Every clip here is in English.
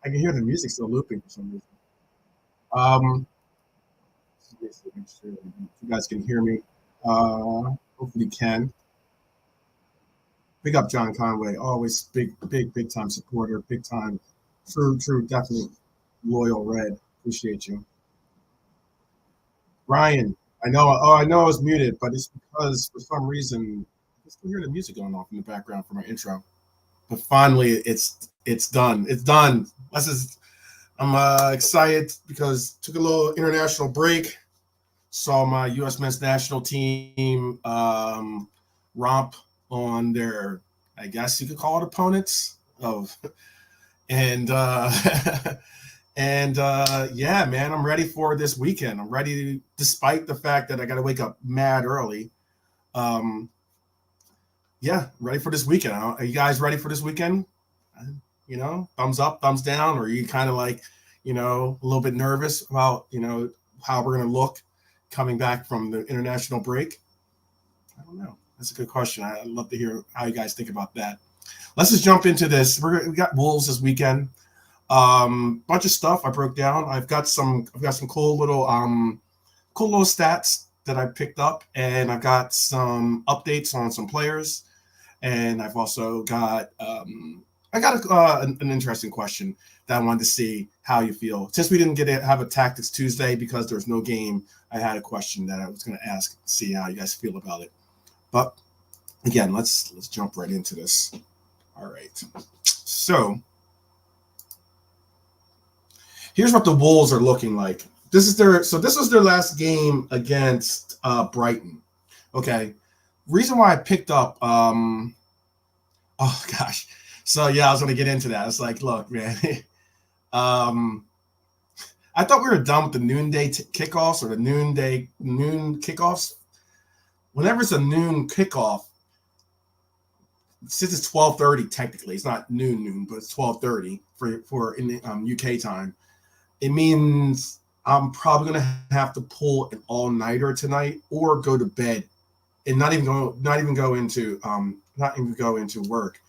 I can hear the music still looping for some reason. Um, make sure you guys can hear me. Hopefully you can. Big up John Conway, always big time supporter, big time, true, definitely loyal Red. Appreciate you, Ryan. I know I was muted, but it's because for some reason I still hear the music going off in the background for my intro. But finally, it's done. It's done. I'm excited because took a little international break. Saw my U.S. men's national team romp on their, I guess you could call it opponents of, and yeah, man, I'm ready for this weekend. I'm ready, despite the fact that I got to wake up mad early. Yeah, ready for this weekend. Are you guys ready for this weekend? Thumbs up, thumbs down, or are you kind of like, a little bit nervous about, how we're going to look coming back from the international break? I don't know. That's a good question. I'd love to hear how you guys think about that. Let's just jump into this. We got Wolves this weekend. Bunch of stuff I broke down. I've got some cool little stats that I picked up, and I've got some updates on some players, and I've also got an interesting question that I wanted to see how you feel. Since we didn't have a Tactics Tuesday because there was no game, I had a question that I was going to ask, see how you guys feel about it. But again, let's jump right into this. All right. So here's what the Wolves are looking like. This was their last game against Brighton. Okay. Reason why I picked up oh gosh. So yeah, I was going to get into that. It's like, look, man. I thought we were done with the noonday kickoffs or the noon kickoffs. Whenever it's a noon kickoff, since it's 12:30 technically, it's not noon, but it's 12:30 for in the UK time. It means I'm probably gonna have to pull an all-nighter tonight or go to bed and not even go into work,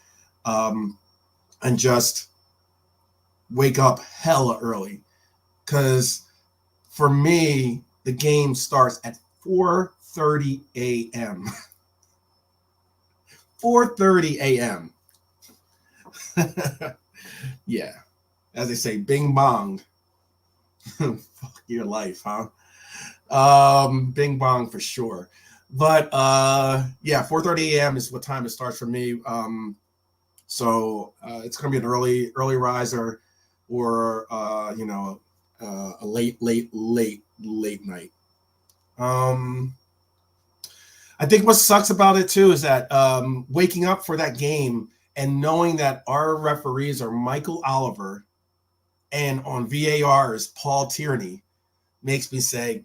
and just wake up hella early. Because for me, the game starts at 4:30 a.m. 4:30 a.m. Yeah. As they say, bing bong. Fuck your life, huh? Bing bong for sure. But yeah, 4:30 a.m. is what time it starts for me. So it's gonna be an early riser, or a late night. I think what sucks about it too is that waking up for that game and knowing that our referees are Michael Oliver and on VAR is Paul Tierney makes me say,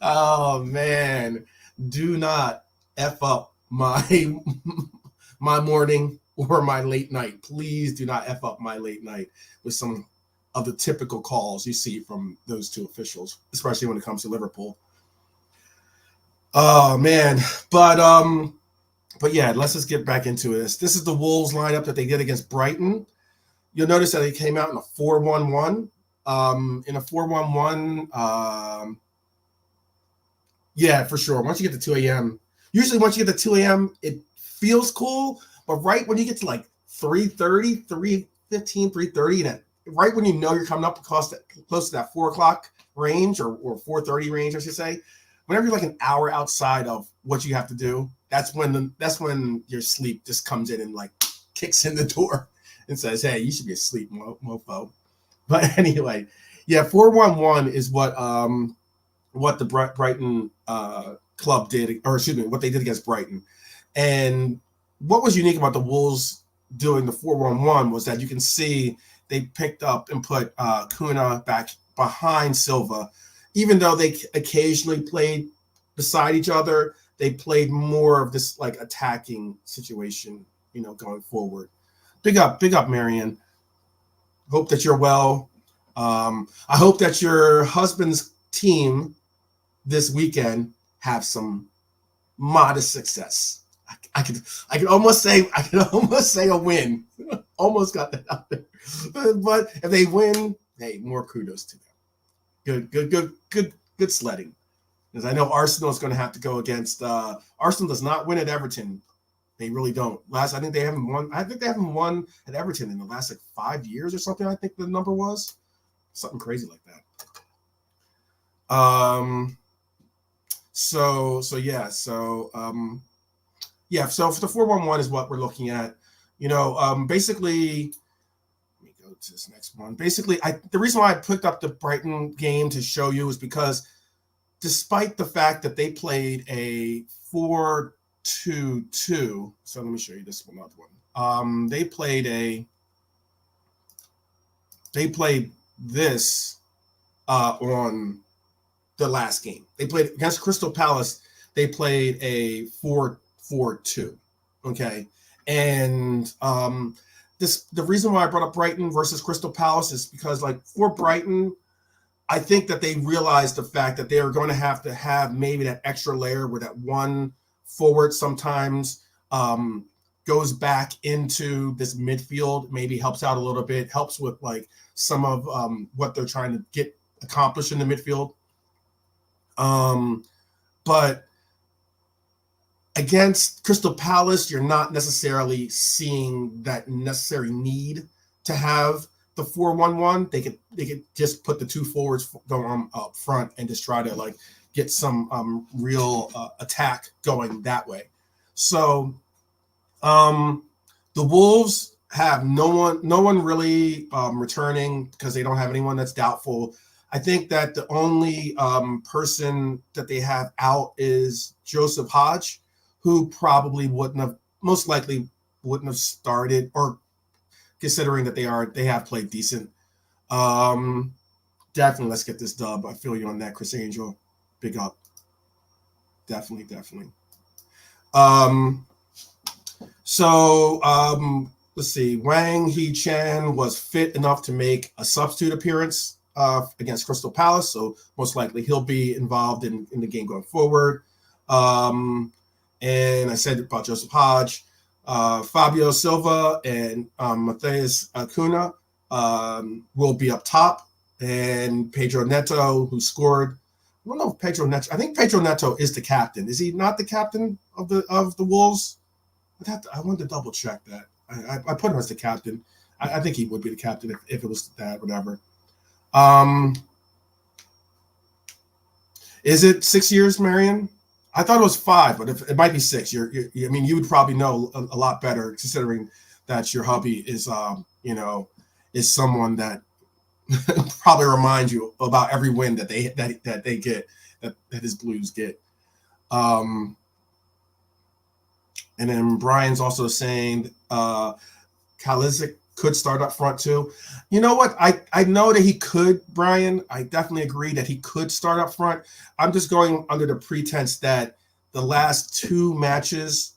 Oh man, do not F up my morning or my late night. Please do not F up my late night with some of the typical calls you see from those two officials, especially when it comes to Liverpool. Oh man, but yeah, let's just get back into this. This is the Wolves lineup that they did against Brighton. You'll notice that they came out in a 4-1-1. In a 4-1-1, yeah, for sure. Once you get to 2 a.m., usually once you get to 2 a.m., it feels cool. But right when you get to like 3:30, 3:15, 3:30, and right when you know you're coming up close to that 4 o'clock range or 4:30 range, I should say, whenever you're like an hour outside of what you have to do, that's when your sleep just comes in and like kicks in the door and says, "Hey, you should be asleep, mofo." But anyway, yeah, 4-1-1 is what the Brighton club did, or excuse me, what they did against Brighton. And what was unique about the Wolves doing the 4-1-1 was that you can see they picked up and put Kuna back behind Silva. Even though they occasionally played beside each other, they played more of this like attacking situation, going forward. Big up, Marion. Hope that you're well. I hope that your husband's team this weekend have some modest success. I could almost say a win. Almost got that out there. But if they win, hey, more kudos to them. Good sledding. Because I know Arsenal is going to have to go against Arsenal does not win at Everton. They really don't. I think they haven't won. I think they haven't won at Everton in the last 5 years or something. I think the number was something crazy like that. So yeah. So So for the 4-1-1 is what we're looking at. Basically, let me go to this next one. Basically, the reason why I picked up the Brighton game to show you is because despite the fact that they played a 4-2-2, so let me show you this one, other one. They played this on the last game. They played against Crystal Palace. They played a 4-4-2. Okay. And the reason why I brought up Brighton versus Crystal Palace is because, for Brighton, I think that they realized the fact that they are going to have maybe that extra layer where that one forward sometimes goes back into this midfield, maybe helps out a little bit, helps with some of what they're trying to get accomplished in the midfield. But against Crystal Palace, you're not necessarily seeing that necessary need to have the 4-1-1. They could just put the two forwards going up front and just try to get some real attack going that way. So the Wolves have no one really returning because they don't have anyone that's doubtful. I think that the only person that they have out is Joseph Hodge, who probably most likely wouldn't have started, or considering that they have played decent. Definitely, let's get this dub. I feel you on that, Chris Angel. Big up. Definitely. Let's see. Wang Hee-chan was fit enough to make a substitute appearance against Crystal Palace, so most likely he'll be involved in the game going forward. And I said about Joseph Hodge, Fabio Silva and Matheus Cunha will be up top, and Pedro Neto, who scored. I don't know if Pedro Neto. I think Pedro Neto is the captain. Is he not the captain of the Wolves? I wanted to double check that. I put him as the captain. I think he would be the captain if it was that, whatever. Is it 6 years, Marion? I thought it was 5, but if it might be 6. You would probably know a lot better, considering that your hubby is someone that probably reminds you about every win that they get, that his Blues get. And then Brian's also saying Kalizic could start up front too. You know what? I know that he could, Brian. I definitely agree that he could start up front. I'm just going under the pretense that the last 2 matches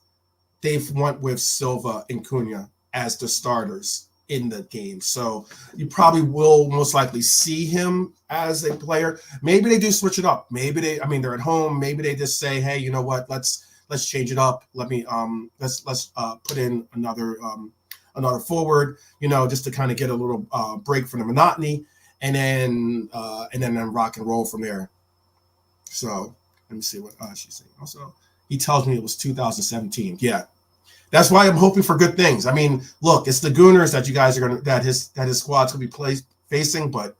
they've went with Silva and Cunha as the starters in the game. So you probably will most likely see him as a player. Maybe they do switch it up. Maybe they're at home. Maybe they just say, hey, you know what? Let's change it up. Let's put in another forward, just to kind of get a little break from the monotony, and then rock and roll from there. So let me see what she's saying. Also, he tells me it was 2017. Yeah, that's why I'm hoping for good things. Look, it's the Gooners that you guys are that his squad's gonna be facing, but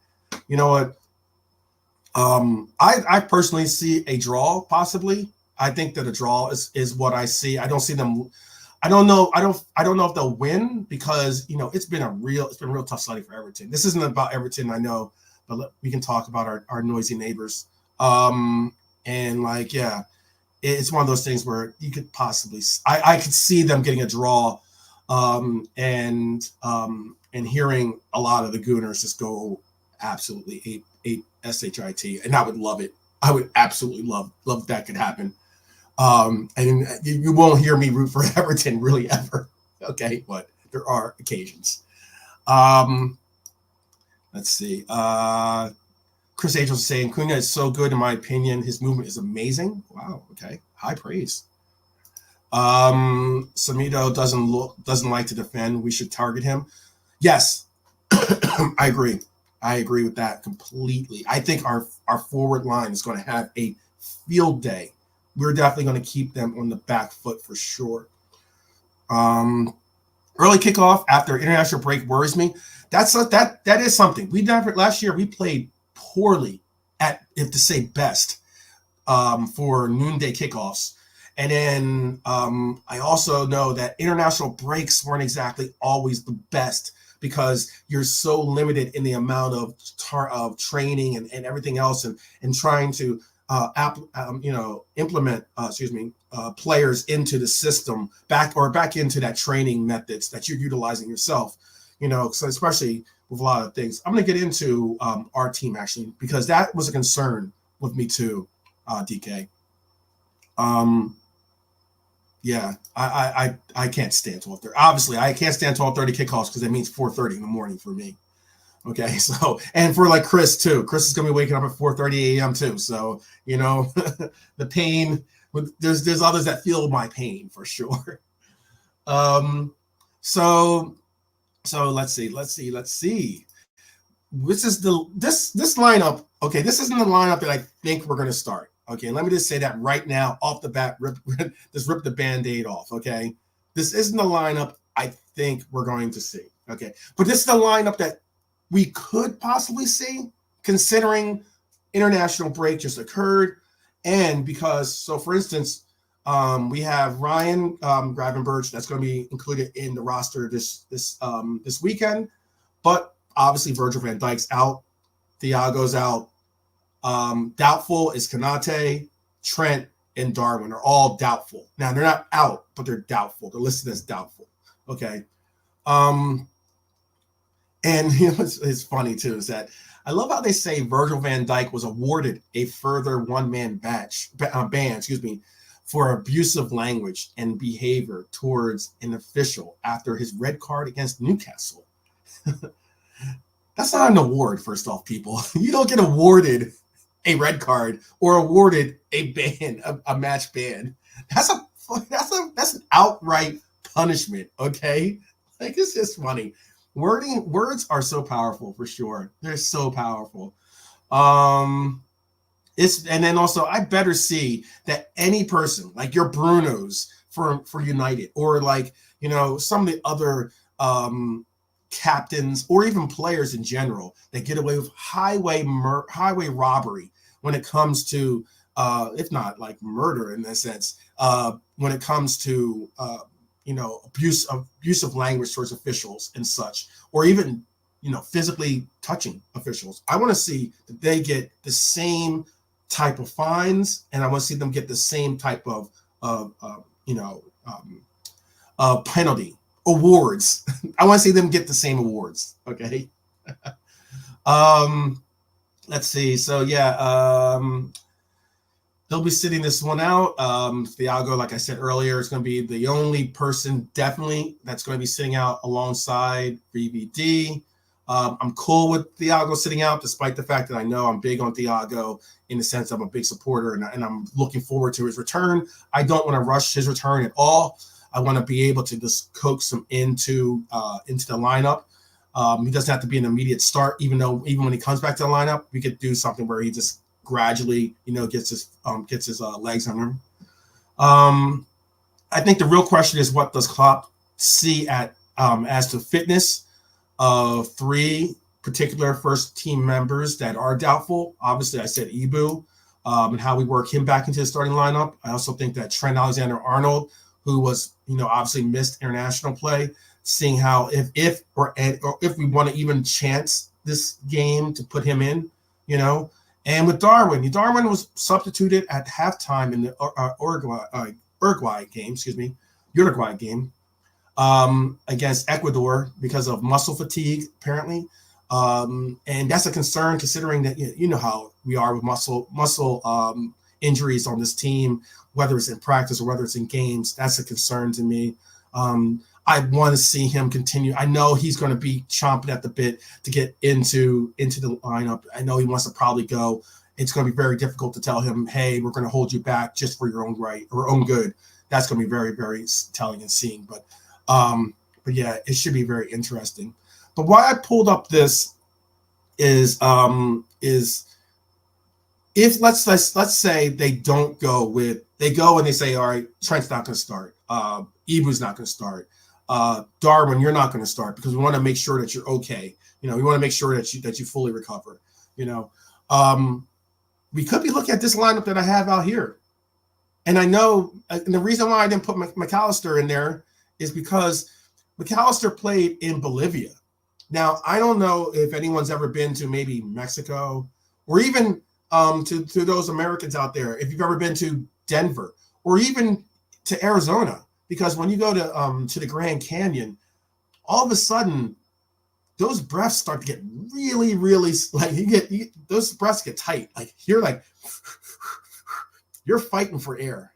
you know what? I personally see a draw possibly. I think that a draw is what I see. I don't see them. I don't know if they'll win because it's been real tough sledding for Everton. This isn't about Everton, I know, but we can talk about our noisy neighbors. It's one of those things where you could possibly I could see them getting a draw, and hearing a lot of the Gooners just go absolutely ape shit, and I would love it. I would absolutely love if that could happen. And you won't hear me root for Everton really ever. Okay, but there are occasions. Let's see. Chris Angel is saying Cunha is so good in my opinion. His movement is amazing. Wow. Okay. High praise. Samito doesn't like to defend. We should target him. Yes, I agree. I agree with that completely. I think our forward line is going to have a field day. We're definitely going to keep them on the back foot for sure. Early kickoff after international break worries me. That is something. Last year we played poorly at, if to say best, for noonday kickoffs. And then I also know that international breaks weren't exactly always the best because you're so limited in the amount of training and everything else and trying to implement players into the system back into that training methods that you're utilizing yourself. So especially with a lot of things. I'm going to get into our team actually because that was a concern with me too, DK. Yeah, I can't stand 12:30. Obviously, I can't stand 12:30 kickoffs because it means 4:30 in the morning for me. Okay, so and for like Chris too. Chris is gonna be waking up at 4:30 a.m. too. So the pain. There's others that feel my pain for sure. So let's see. This lineup. Okay, this isn't the lineup that I think we're gonna start. Okay, let me just say that right now, off the bat, just rip the Band-Aid off, okay? This isn't the lineup I think we're going to see, okay? But this is the lineup that we could possibly see, considering international break just occurred, and because, so for instance, we have Ryan Gravenberch that's going to be included in the roster this weekend, but obviously Virgil van Dijk's out, Thiago's out. Doubtful is Kanate, Trent, and Darwin are all doubtful. Now they're not out, but they're doubtful. They're listed as doubtful. Okay. And it's funny too is that I love how they say Virgil van Dijk was awarded a further one-man ban, for abusive language and behavior towards an official after his red card against Newcastle. That's not an award, first off, people. You don't get awarded a red card or awarded a ban, a match ban. That's an outright punishment. Okay, like it's just funny. Words are so powerful for sure. They're so powerful. And then also I better see that any person like your Brunos for United or like some of the other captains or even players in general that get away with highway robbery when it comes to if not like murder in that sense, when it comes to abusive language towards officials and such, or even physically touching officials. I want to see that they get the same type of fines, and I want to see them get the same type of penalty awards. I want to see them get the same awards. Okay. Let's see. So yeah, they'll be sitting this one out. Thiago, like I said earlier, is going to be the only person definitely that's going to be sitting out alongside VVD. I'm cool with Thiago sitting out, despite the fact that I know I'm big on Thiago in the sense I'm a big supporter and I'm looking forward to his return. I don't want to rush his return at all. I want to be able to just coax him into the lineup. He doesn't have to be an immediate start, even when he comes back to the lineup, we could do something where he just gradually, gets his legs under him. I think the real question is, what does Klopp see as to fitness of three particular first team members that are doubtful? Obviously, I said Ibu, and how we work him back into the starting lineup. I also think that Trent Alexander-Arnold, who was, obviously missed international play, seeing how if we want to even chance this game to put him in, and with Darwin was substituted at halftime in the Uruguay game against Ecuador because of muscle fatigue, apparently. And that's a concern considering that, how we are with muscle injuries on this team, whether it's in practice or whether it's in games. That's a concern to me. I want to see him continue. I know he's going to be chomping at the bit to get into the lineup. I know he wants to probably go. It's going to be very difficult to tell him, hey, we're going to hold you back just for your own right or own good. that's going to be very, very telling and seeing. But yeah, it should be very interesting. But why I pulled up this is if let's say they don't go with, they go and they say, all right, Trent's not going to start, Ibu's not going to start, Darwin, you're not going to start, because we want to make sure that you're okay. We want to make sure that you fully recover. We could be looking at this lineup that I have out here, and I know, and the reason why I didn't put McAllister in there is because McAllister played in Bolivia. Now, I don't know if anyone's ever been to maybe Mexico, or even to those Americans out there, if you've ever been to Denver or even to Arizona, because when you go to the Grand Canyon, all of a sudden those breaths start to get really, really, like those breaths get tight. Like you're fighting for air.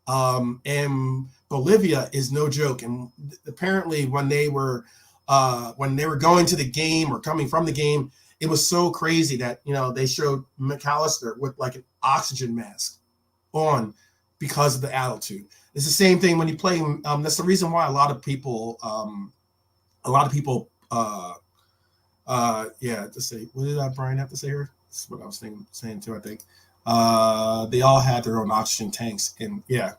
And Bolivia is no joke. And apparently when they were going to the game or coming from the game, it was so crazy that, they showed McAllister with like an oxygen mask on because of the altitude. It's the same thing when you play. That's the reason why a lot of people, to say, what did Brian have to say here? That's what I was saying too, I think. They all had their own oxygen tanks, and yeah,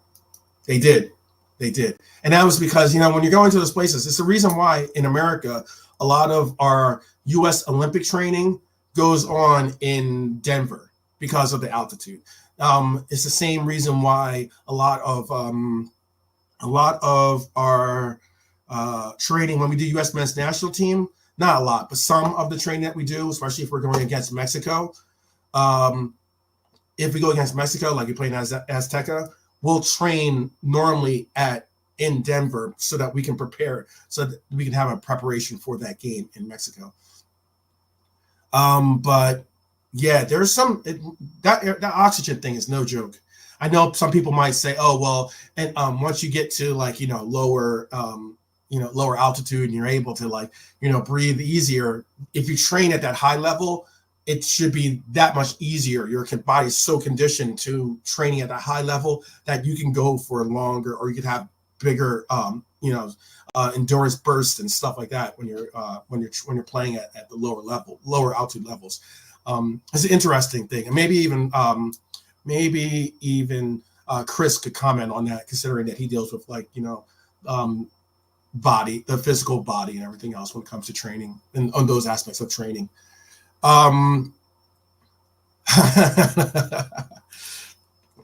they did. And that was because, when you're going to those places, it's the reason why in America, a lot of our U.S. Olympic training goes on in Denver because of the altitude. It's the same reason why a lot of our training when we do U.S. men's national team, not a lot, but some of the training that we do, especially if we're going against Mexico, if we go against Mexico, like you're playing Azteca, we'll train normally in Denver so that we can prepare, so that we can have a preparation for that game in Mexico. But yeah, there's that oxygen thing is no joke. I know some people might say, oh, well, and once you get to lower altitude and you're able to breathe easier, if you train at that high level, it should be that much easier. Your body is so conditioned to training at that high level that you can go for longer, or you could have bigger, endurance bursts and stuff like that when you're playing at the lower altitude levels. It's an interesting thing, and maybe even Chris could comment on that, considering that he deals with the physical body and everything else when it comes to training and on those aspects of training.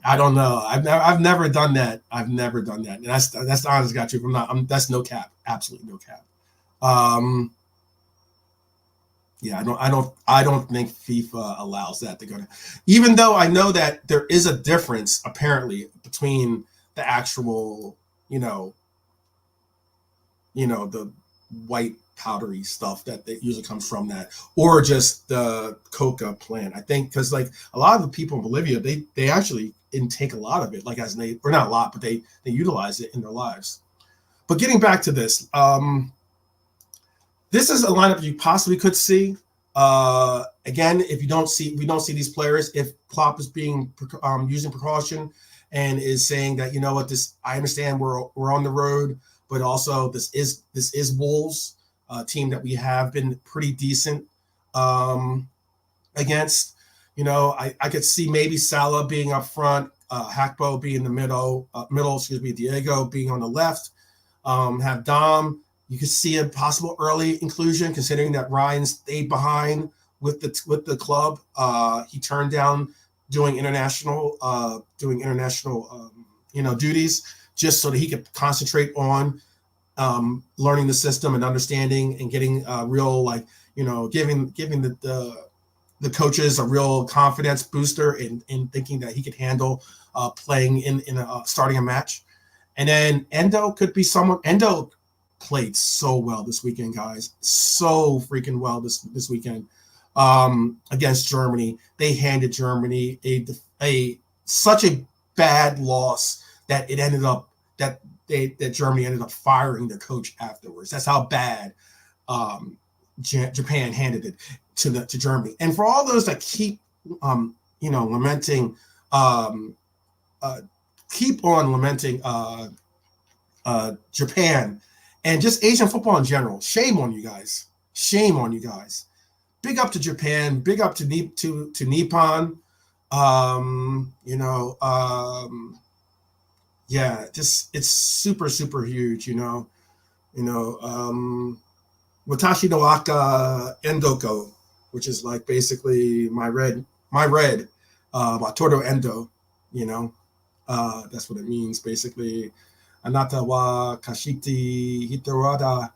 I don't know. I've never done that. And that's the honest God truth. That's no cap. Absolutely no cap. Yeah, I don't think FIFA allows that to go to, even though I know that there is a difference apparently between the actual, the white powdery stuff that usually comes from that, or just the coca plant. I think because a lot of the people in Bolivia, they actually intake a lot of it, or not a lot, but they utilize it in their lives. But getting back to this, this is a lineup you possibly could see. Again, if we don't see these players, if Klopp is using precaution and is saying that, I understand we're on the road, but also this is Wolves, team that we have been pretty decent against. I could see maybe Salah being up front, Hakpo being in the middle, Diego being on the left, have Dom. You could see a possible early inclusion, considering that Ryan stayed behind with the club. He turned down doing international duties just so that he could concentrate on learning the system and understanding and getting giving the coaches a real confidence booster in thinking that he could handle playing in starting a match. And then Endo could be someone. Endo played so well this weekend, guys. So freaking well this weekend against Germany. They handed Germany such a bad loss that it ended up that Germany ended up firing their coach afterwards. That's how bad Japan handed it to Germany. And for all those that keep lamenting keep on lamenting Japan and just Asian football in general. Shame on you guys. Shame on you guys. Big up to Japan. Big up to Nippon. Yeah, just it's super, super huge, Watashi no Aka Endoko, which is like basically my red, Watoto Endo, that's what it means basically. Anata wa kashiti hitorida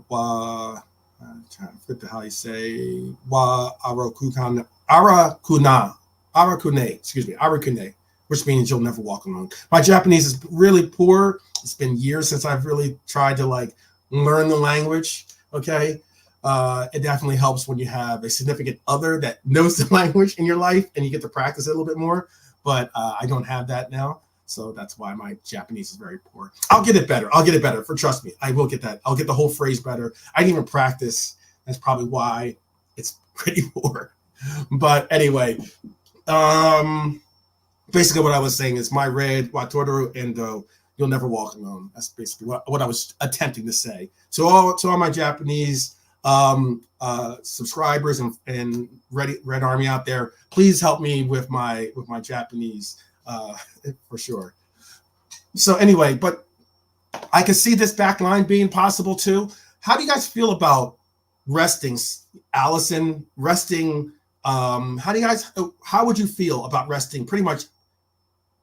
wa, I'm trying to flip to how you say, wa arakune, which means you'll never walk alone. My Japanese is really poor. It's been years since I've really tried to like learn the language. Okay. It definitely helps when you have a significant other that knows the language in your life and you get to practice it a little bit more. But I don't have that now. So that's why my Japanese is very poor. I'll get it better. Trust me, I will get that. I'll get the whole phrase better. I didn't even practice. That's probably why it's pretty poor. But anyway, basically what I was saying is my red, Watoru Endo, you'll never walk alone. That's basically what I was attempting to say. So all my Japanese subscribers and Red Army out there, please help me with my Japanese for sure. So anyway, but I can see this back line being possible too. How do you guys feel about resting Allison, resting how would you feel about resting pretty much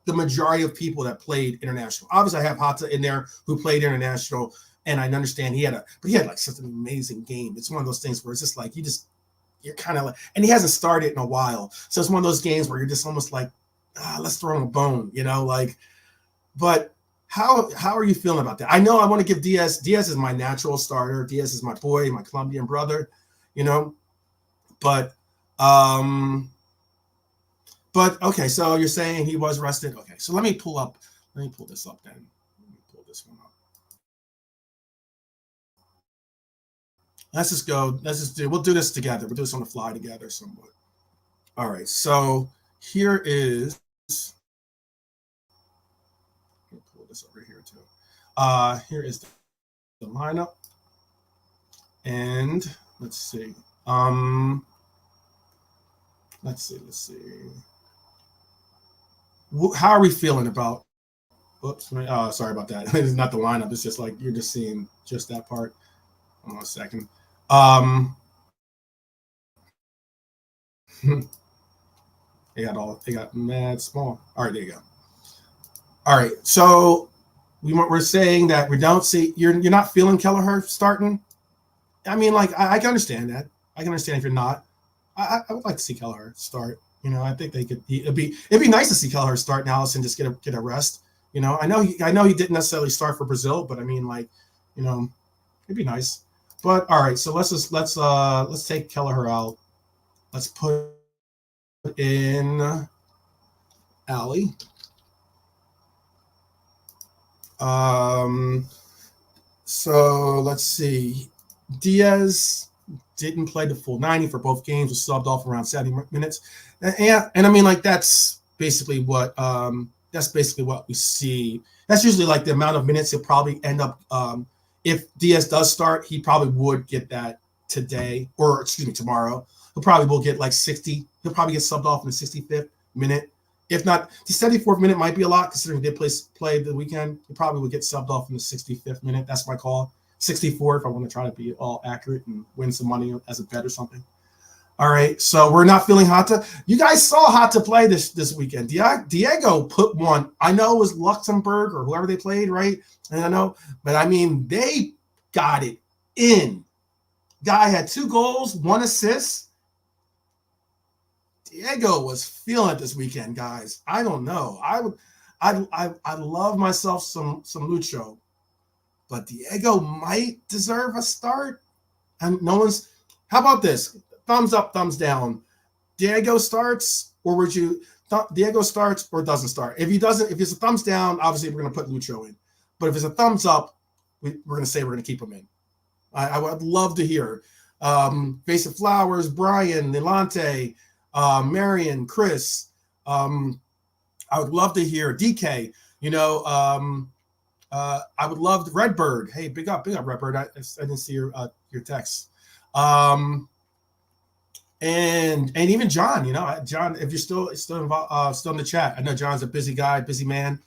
the majority of people that played international? Obviously I have Hata in there who played international, and I understand he had like such an amazing game. It's one of those things where it's just like you're kind of like, and he hasn't started in a while. So it's one of those games where you're just almost like, let's throw him a bone, but how are you feeling about that? I know I want to give Diaz is my natural starter. Diaz is my boy, my Colombian brother, but okay, so you're saying he was rested. Okay, so let me pull this up then. Let me pull this one up. Let's just we'll do this together. We'll do this on the fly together somewhat. All right, so here is, let me pull this over here too. Here is the lineup. And let's see. Let's see. How are we feeling about? Oops, sorry about that. It's not the lineup. It's just like you're just seeing just that part. Hold on a second. They got mad small. All right, there you go. All right, so we're saying that we don't see you're not feeling Kelleher starting. I mean, like I can understand that. I can understand if you're not. I would like to see Kelleher start. I think they could. It'd be nice to see Kelleher start and Allison just get a rest. I know he didn't necessarily start for Brazil, but I mean, like, it'd be nice. But all right, so let's take Kelleher out. Let's put in Ali. So let's see. Diaz didn't play the full 90 for both games, was subbed off around 70 minutes. And I mean, like, that's basically what we see. That's usually like the amount of minutes he'll probably end up. If Diaz does start, he probably would get that today, or excuse me, tomorrow. He'll probably will get like 60. He'll probably get subbed off in the 65th minute. If not, the 74th minute might be a lot considering he did play the weekend. He probably would get subbed off in the 65th minute. That's my call. 64 if I want to try to be all accurate and win some money as a bet or something. All right, so we're not feeling Hata. You guys saw Hata play this weekend. Diego put one. I know it was Luxembourg or whoever they played, right? And I know, but I mean, they got it in. Guy had 2 goals, 1 assist. Diego was feeling it this weekend, guys. I don't know. I love myself some Lucho, but Diego might deserve a start. And no one's. How about this? Thumbs up, thumbs down. Diego starts, or would you? Diego starts or doesn't start. If it's a thumbs down, obviously we're going to put Lucho in. But if it's a thumbs up, we're going to say we're going to keep him in. I would love to hear. Basic Flowers, Brian, Nilante, Marion, Chris, I would love to hear DK. I would love the Redbird. Hey, big up, Redbird. I didn't see your text. And even John, John, if you're still involved, still in the chat, I know John's a busy guy, busy man.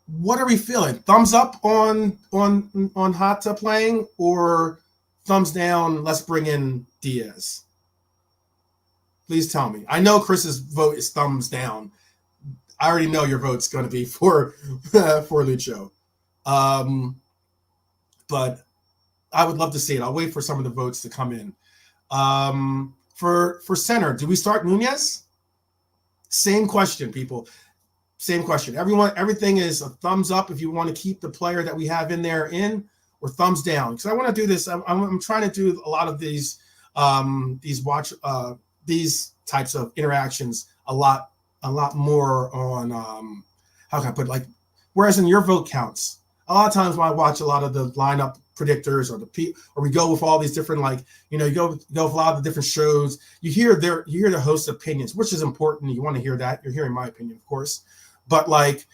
What are we feeling? Thumbs up on Hata playing, or thumbs down? Let's bring in Diaz. Please tell me. I know Chris's vote is thumbs down. I already know your vote's going to be for Lucho, but I would love to see it. I'll wait for some of the votes to come in. For center, do we start Nunez? Same question, people. Same question. Everything is a thumbs up if you want to keep the player that we have in there or thumbs down. Because I want to do this. I'm trying to do a lot of these types of interactions a lot more on how can I put it? Like, whereas in your vote counts, a lot of times when I watch a lot of the lineup predictors or we go with all these different, like, you go with a lot of the different shows, you hear the host's opinions, which is important. You want to hear that. You're hearing my opinion, of course. But like,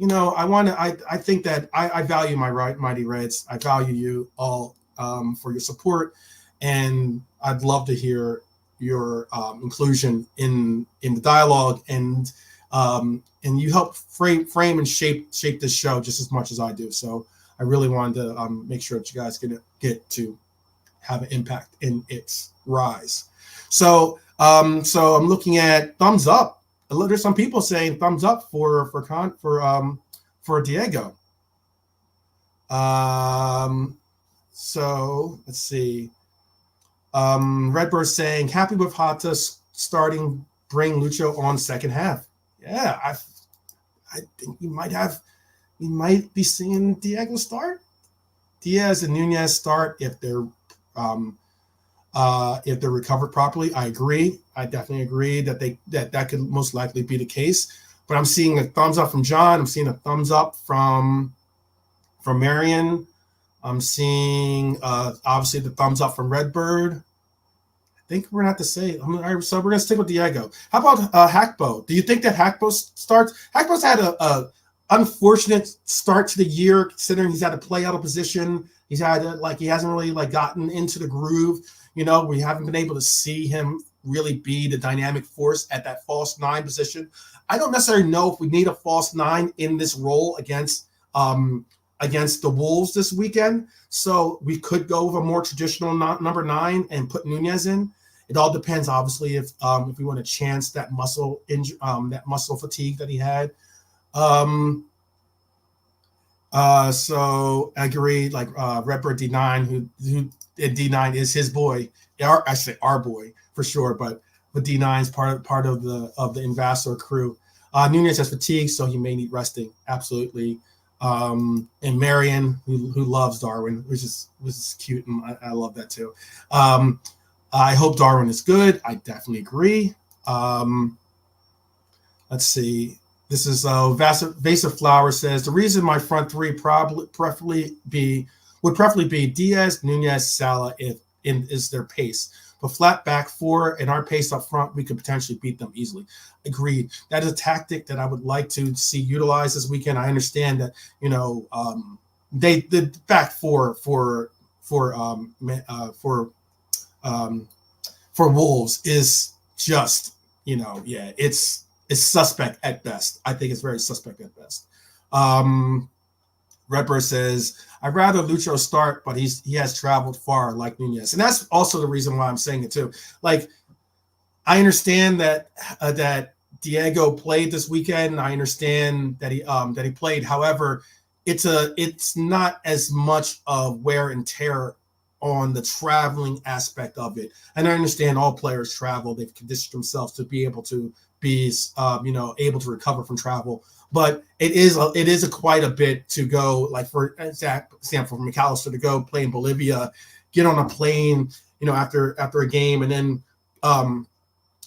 I think that I value my Mighty Reds. I value you all for your support, and I'd love to hear your inclusion in the dialogue, and you help frame and shape this show just as much as I do. So I really wanted to make sure that you guys get to have an impact in its rise. So I'm looking at thumbs up. There's some people saying thumbs up for Diego. So let's see. Redbird saying happy with Hata starting, bring Lucho on second half. Yeah, I think you might be seeing Diego start. Diaz and Nunez start if they're recovered properly. I agree. I definitely agree that could most likely be the case. But I'm seeing a thumbs up from John. I'm seeing a thumbs up from Marion. I'm seeing obviously the thumbs up from Redbird. I think we're gonna have to say. So we're gonna stick with Diego. How about Hackbo? Do you think that Hackbo starts? Hackbo's had a unfortunate start to the year, considering he's had to play out of position. He's had he hasn't really gotten into the groove. We haven't been able to see him really be the dynamic force at that false nine position. I don't necessarily know if we need a false nine in this role against the Wolves this weekend. So we could go with a more traditional number 9 and put Nunez in. It all depends, obviously, if we want to chance that muscle fatigue that he had. So I agree. Like Redbird D9, who D9 is his boy. I say our boy for sure, but D9 is part of the Invasor crew. Nunez has fatigue, so he may need resting. Absolutely. And Marion, who loves Darwin, which is cute, and I love that too. I hope Darwin is good. I definitely agree. Let's see. This is Vasive Flower says the reason my front three would preferably be Diaz, Nunez, Salah is their pace. But flat back four and our pace up front, we could potentially beat them easily. Agreed. That is a tactic that I would like to see utilized this weekend. I understand that the back four for Wolves is just it's suspect at best. I think it's very suspect at best. Redbird says, I'd rather Lucho start, but he has traveled far like Nunez. And that's also the reason why I'm saying it too. Like, I understand that Diego played this weekend. I understand that he played. However, it's not as much of wear and tear on the traveling aspect of it. And I understand all players travel. They've conditioned themselves to be able to be able to recover from travel. But it is quite a bit to go, like for example, from McAllister to go play in Bolivia, get on a plane, after a game, and then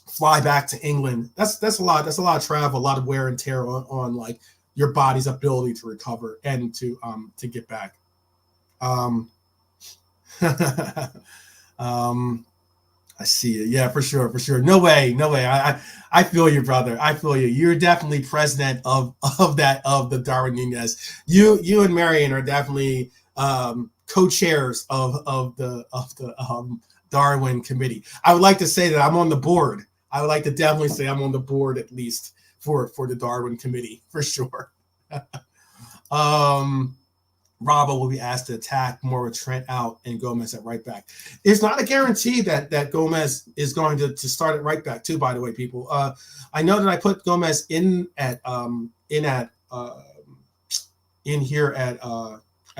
fly back to England. That's a lot. That's a lot of travel, a lot of wear and tear on like your body's ability to recover and to get back. I see it. Yeah, for sure, for sure. No way, no way. I feel you, brother. I feel you. You're definitely president of the Darwin Nunez. You and Marion are definitely co-chairs of the Darwin committee. I would like to say that I'm on the board. I would like to definitely say I'm on the board at least for the Darwin committee for sure. Robbo will be asked to attack more with Trent out and Gomez at right back. It's not a guarantee that Gomez is going to start at right back too, by the way, people. I know that I put Gomez in here at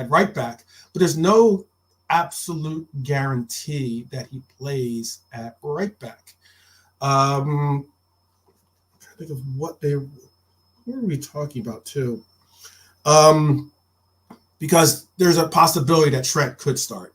right back, but there's no absolute guarantee that he plays at right back. I think of what were we talking about too? Because there's a possibility that Trent could start.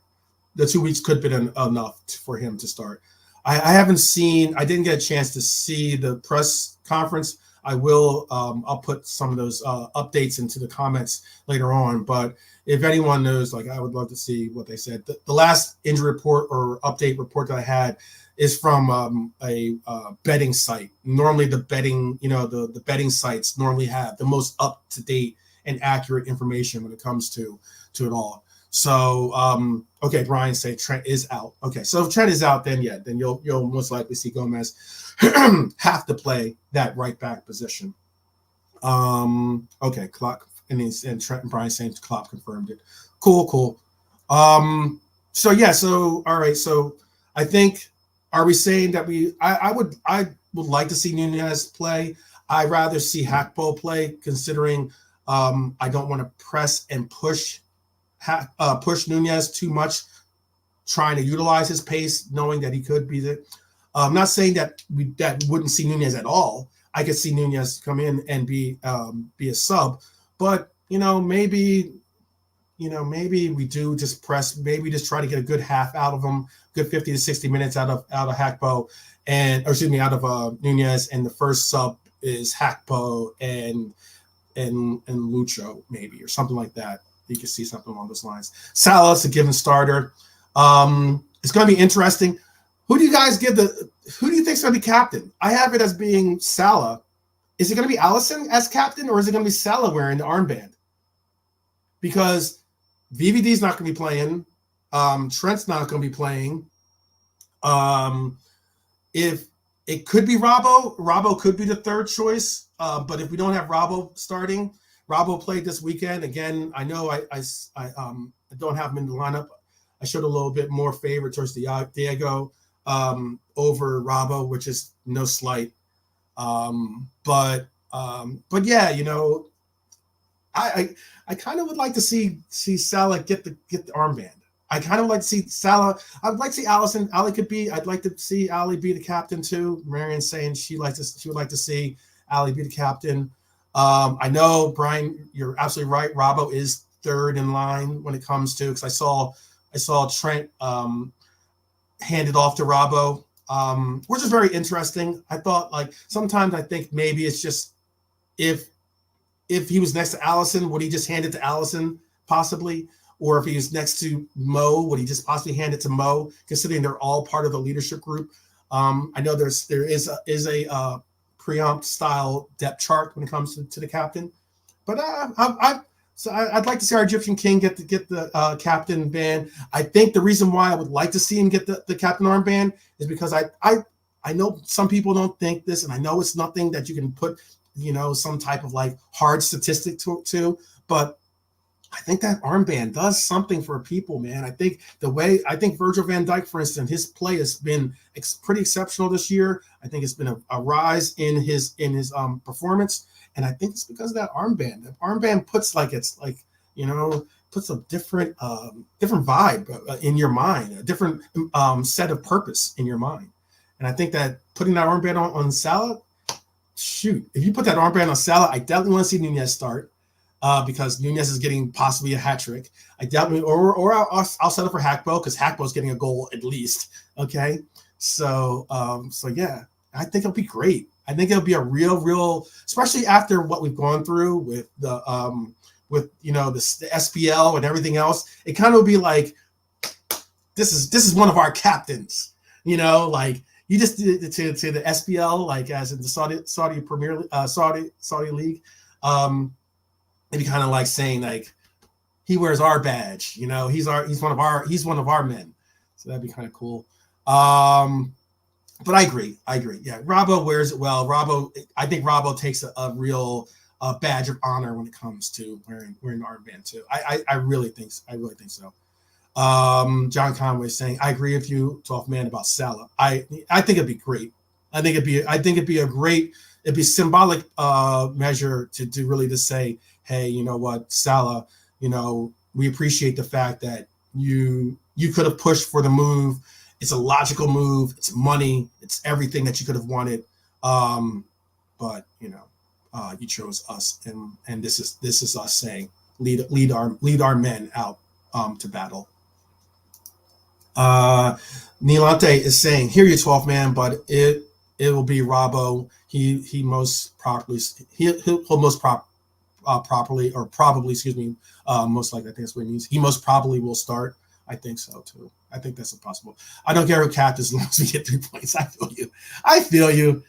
The 2 weeks could have been enough for him to start. I didn't get a chance to see the press conference. I will, I'll put some of those updates into the comments later on. But if anyone knows, I would love to see what they said. The last injury report or update report that I had is from a betting site. Normally the betting, the betting sites normally have the most up-to-date and accurate information when it comes to it all. So, okay, Brian say Trent is out. Okay, so if Trent is out, then you'll most likely see Gomez have to play that right back position. Okay, Klopp and Trent and Brian saying Klopp confirmed it. Cool. So all right. So I think, are we saying that I would like to see Nunez play. I'd rather see Hakpo play, considering I don't want to press and push Nunez too much, trying to utilize his pace, knowing that he could be there. I'm not saying that that wouldn't see Nunez at all. I could see Nunez come in and be a sub, but maybe we do just press, maybe just try to get a good half out of him, good 50 to 60 minutes out of Hakpo out of Nunez, and the first sub is Hakpo and Lucho, maybe, or something like that. You can see something along those lines. Salah's a given starter. It's going to be interesting. Who do you think is going to be captain? I have it as being Salah. Is it going to be Alisson as captain, or is it going to be Salah wearing the armband? Because VVD's not going to be playing. Trent's not going to be playing. If it could be Robbo could be the third choice. But if we don't have Robbo starting, Robbo played this weekend. Again, I know I don't have him in the lineup. I showed a little bit more favor towards Diego over Robbo, which is no slight. But yeah, I kind of would like to see Salah get the armband. I kind of like to see Salah. I'd like to see Alisson. I'd like to see Ali be the captain too. Marion's saying she would like to see Ali be the captain. I know, Brian, you're absolutely right. Robbo is third in line when it comes to, because I saw Trent hand it off to Robbo, which is very interesting. I thought, sometimes I think maybe it's just if he was next to Alisson, would he just hand it to Alisson possibly? Or if he was next to Mo, would he just possibly hand it to Mo, considering they're all part of the leadership group? I know there is a pre-ompt style depth chart when it comes to the captain, but I'd like to see our Egyptian king get the captain band. I think the reason why I would like to see him get the captain armband is because I know some people don't think this, and I know it's nothing that you can put some type of hard statistic to, but I think that armband does something for people, man. I think Virgil van Dijk, for instance, his play has been pretty exceptional this year. I think it's been a rise in his performance, and I think it's because of that armband. The armband puts puts a different vibe in your mind, a different set of purpose in your mind. And I think that putting that armband on Salah, shoot, if you put that armband on Salah, I definitely want to see Nunez start. Because Nunez is getting possibly a hat trick. I definitely, or I'll settle for Hakpo, because Hakpo's getting a goal at least. Okay, so yeah, I think it'll be great. I think it'll be a real, especially after what we've gone through with the SPL and everything else. It kind of will be like, this is one of our captains. Like you just did it to the SPL, like as in the Saudi Premier Saudi League. It'd be kind of like saying like he wears our badge, he's one of our men. So that'd be kind of cool. But I agree. Yeah, Robbo wears it well. I think Robbo takes a real badge of honor when it comes to wearing the armband too. I really think so. John Conway saying, I agree with you, 12th man, about Salah. I think it'd be great. It'd be symbolic measure to really to say, hey, you know what, Salah, we appreciate the fact that you could have pushed for the move. It's a logical move. It's money. It's everything that you could have wanted. But you chose us, and this is us saying, lead our men out to battle. Nilante is saying, hear you, 12th man, but it will be Robbo. He most properly he'll most properly, or probably, excuse me, most likely, I think that's what it means. He most probably will start. I think so too. I think that's impossible. I don't care who capped as long as we get 3 points. I feel you.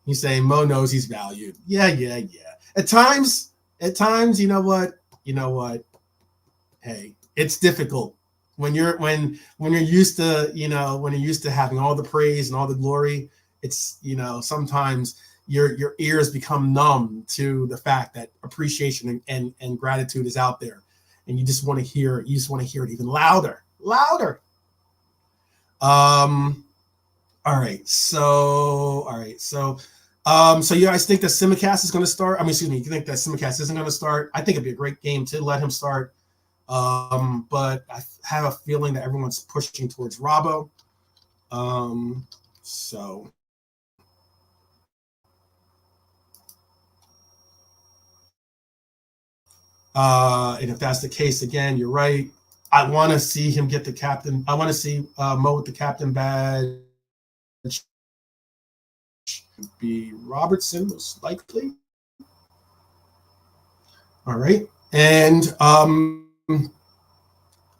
He's saying Mo knows he's valued. Yeah. At times, you know what? Hey, it's difficult when you're used to having all the praise and all the glory. It's sometimes your ears become numb to the fact that appreciation and gratitude is out there, and you just want to hear it even louder. All right. So you guys think that Simicast is going to start? You think that Simicast isn't going to start? I think it'd be a great game to let him start. But I have a feeling that everyone's pushing towards Robbo. And if that's the case, again, you're right. I want to see him get the captain. I want to see Mo with the captain badge. Be Robertson, most likely. All right. And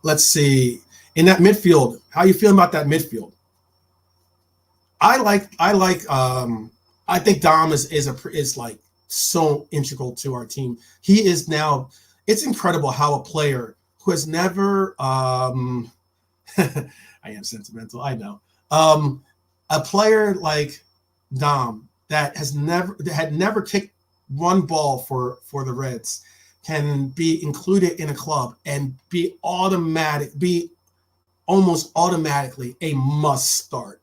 let's see. In that midfield, how you feeling about that midfield? I think Dom is like so integral to our team. He is now. It's incredible how a player who has never I am sentimental, I know. A player like Dom that had never kicked one ball for the Reds can be included in a club and be almost automatically a must start.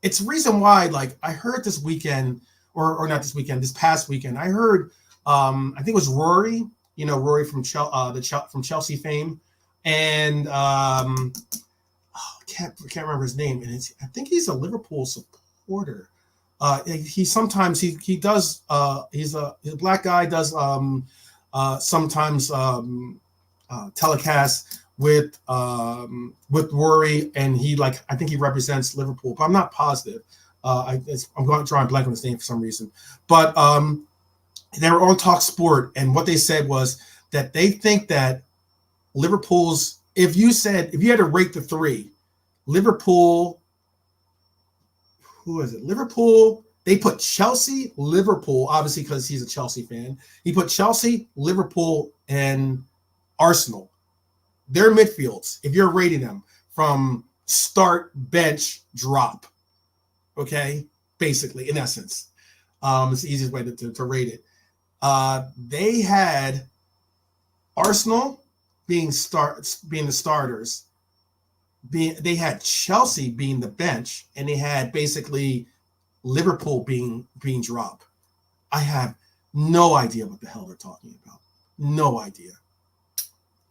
It's reason why, like, I heard this weekend, or not this weekend, this past weekend, I heard I think it was Rory, Rory from Chelsea fame, and can't remember his name, and I think he's a Liverpool supporter. He sometimes he does he's a black guy, does sometimes telecast with Rory, and I think he represents Liverpool, but I'm not positive. I'm going to try and blank on his name for some reason, but they were on Talk Sport, and what they said was that they think that Liverpool's, if you had to rate the three, Liverpool, who is it? Liverpool, they put Chelsea, Liverpool, obviously because he's a Chelsea fan. He put Chelsea, Liverpool, and Arsenal. Their midfields, if you're rating them from start, bench, drop, okay? Basically, in essence. It's the easiest way to rate it. They had Arsenal being the starters. They had Chelsea being the bench, and they had basically Liverpool being dropped. I have no idea what the hell they're talking about. No idea.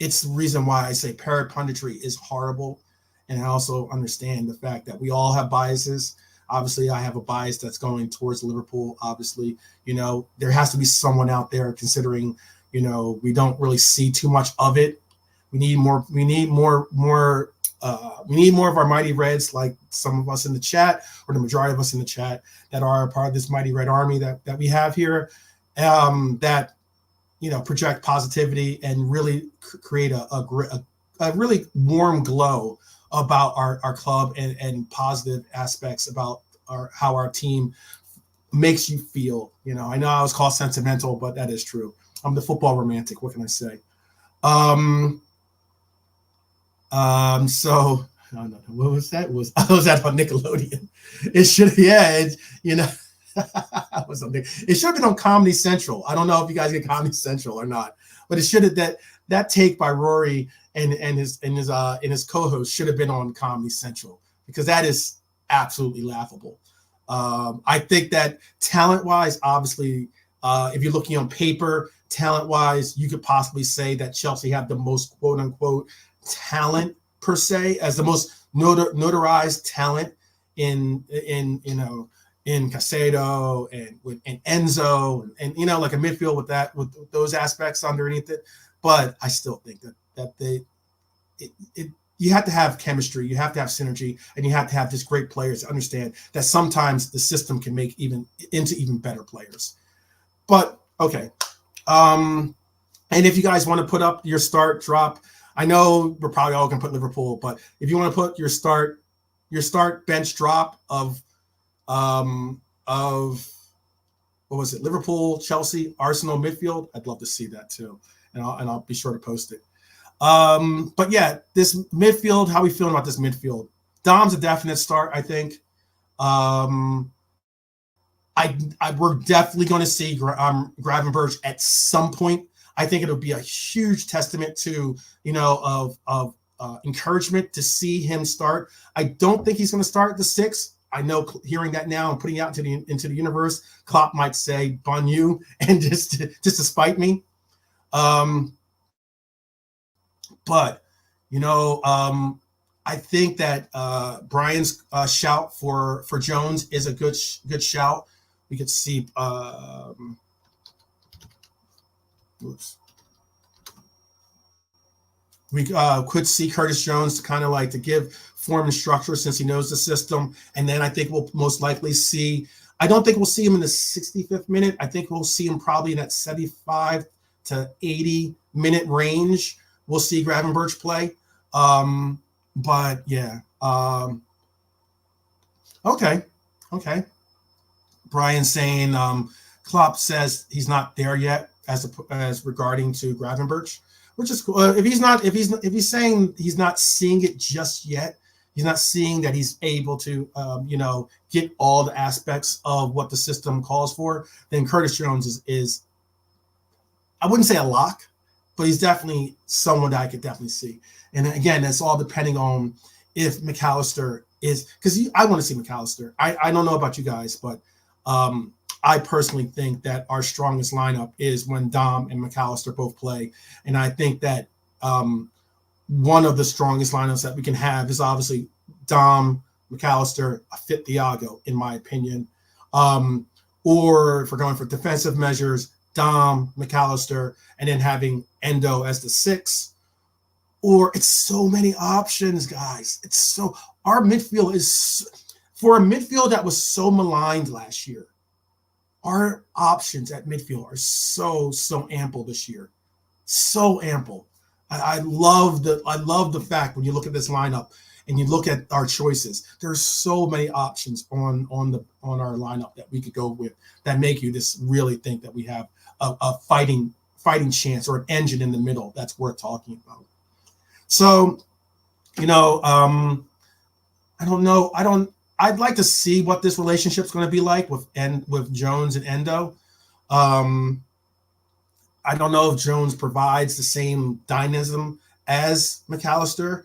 It's the reason why I say parrot punditry is horrible, and I also understand the fact that we all have biases. Obviously, I have a bias that's going towards Liverpool. Obviously, there has to be someone out there considering, we don't really see too much of it. We need more of our Mighty Reds, like some of us in the chat, or the majority of us in the chat, that are a part of this Mighty Red Army that we have here, that project positivity and really create a really warm glow about our club and positive aspects about how our team makes you feel. I know I was called sentimental, but that is true. I'm the football romantic. What can I say? So I don't know. What was that? Was that on Nickelodeon? It should, yeah. It should have been on Comedy Central. I don't know if you guys get Comedy Central or not, but it should have that take by Rory and his co-host should have been on Comedy Central, because that is absolutely laughable. I think that talent-wise, obviously, if you're looking on paper, talent-wise, you could possibly say that Chelsea have the most quote-unquote talent per se, as the most notarized talent in Caicedo and Enzo and like a midfield with those aspects underneath it. But I still think that you have to have chemistry, you have to have synergy, and you have to have just great players to understand that sometimes the system can make even better players. But okay. And if you guys want to put up your start drop, I know we're probably all going to put Liverpool, but if you want to put your start bench drop of what was it? Liverpool, Chelsea, Arsenal midfield, I'd love to see that too. And I'll be sure to post it. But yeah, this midfield, how are we feeling about this midfield? Dom's a definite start, I think. We're definitely going to see Gravenberch at some point. I think it'll be a huge testament to, of encouragement to see him start. I don't think he's going to start the 6. I know, hearing that now and putting it out into the universe, Klopp might say "bun you" and just to spite me. But I think that Brian's shout for Jones is a good shout. We could see. We could see Curtis Jones to kind of like to give form and structure, since he knows the system. And then I think we'll most likely see. I don't think we'll see him in the 65th minute. I think we'll see him probably in that 75 to 80 minute range. We'll see Gravenberch play. But yeah. Okay. Brian saying Klopp says he's not there yet as regarding to Gravenberch, which is cool. If he's saying he's not seeing it just yet, he's not seeing that he's able to get all the aspects of what the system calls for, then Curtis Jones is I wouldn't say a lock, but he's definitely someone that I could definitely see. And again, that's all depending on if McAllister is, because I want to see McAllister. I don't know about you guys, but I personally think that our strongest lineup is when Dom and McAllister both play. And I think that one of the strongest lineups that we can have is obviously Dom, McAllister, a fit Thiago, in my opinion. Or if we're going for defensive measures, Dom, McAllister, and then having Endo as the 6. Or it's so many options, guys. Our midfield is, for a midfield that was so maligned last year, our options at midfield are so ample this year. So ample. I love the fact when you look at this lineup and you look at our choices, there's so many options on our lineup that we could go with that make you just really think that we have a fighting chance, or an engine in the middle that's worth talking about. So, I don't know. I'd like to see what this relationship's going to be like with Jones and Endo. I don't know if Jones provides the same dynamism as McAllister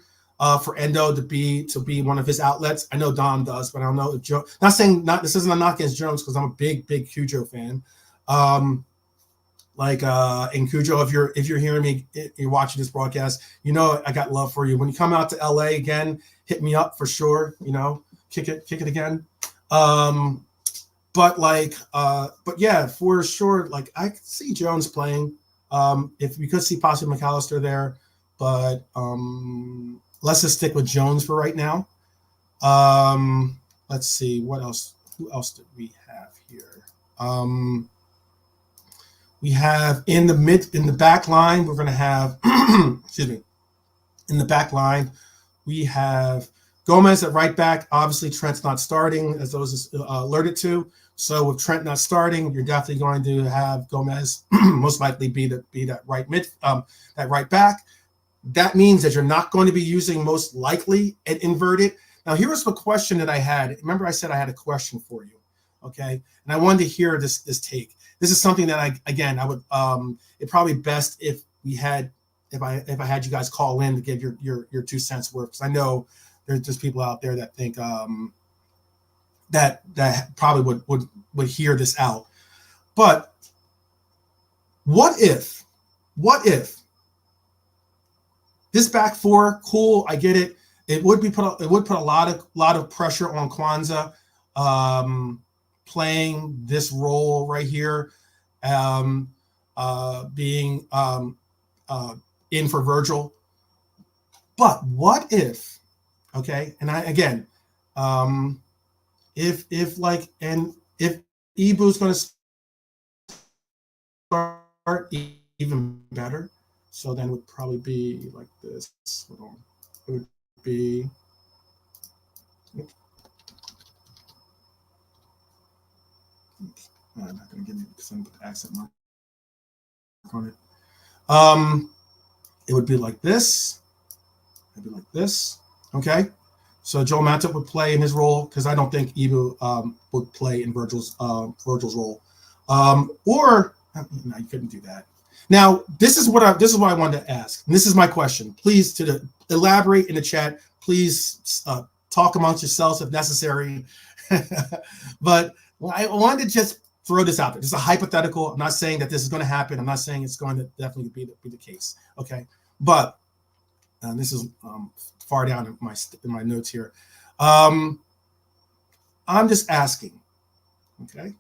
for Endo to be one of his outlets. I know Dom does, but I don't know if Jones. This isn't a knock against Jones, because I'm a big Cujo fan. And Cujo, if you're hearing me, you're watching this broadcast, I got love for you. When you come out to LA again, hit me up for sure. Kick it again. But yeah, for sure. Like, I could see Jones playing. If we could see possibly McAllister there, but let's just stick with Jones for right now. Let's see what else. Who else did we have here? We have in the back line, we're going to have, excuse me, in the back line, We have Gomez at right back. Obviously, Trent's not starting, as those is alerted to. So with Trent not starting, you're definitely going to have Gomez most likely be that right back. That means that you're not going to be using most likely an inverted. Now, here's the question that I had. Remember, I said I had a question for you, okay? And I wanted to hear this take. This is something that I would it probably best if I had you guys call in to give your 2 cents worth, because I know there's people out there that think that probably would hear this out. But what if this back four, cool, I get it. It would put a lot of pressure on Kwanzaa, playing this role right here, being in for Virgil. But what if, okay? And if Ibu's going to start, even better. So then it would probably be like this. Hold on. It would be. I'm not going to give you because I'm going to put the accent mark on it. It would be like this. It'd be like this. Okay. So Joel Matip would play in his role, because I don't think Ibu would play in Virgil's role. Or no, you couldn't do that. Now, this is what I wanted to ask. And this is my question. Please elaborate in the chat. Please talk amongst yourselves if necessary. But I wanted to just throw this out there. This is a hypothetical. I'm not saying that this is going to happen. I'm not saying it's going to definitely be the case. Okay. But this is far down in my notes here. I'm just asking. Okay.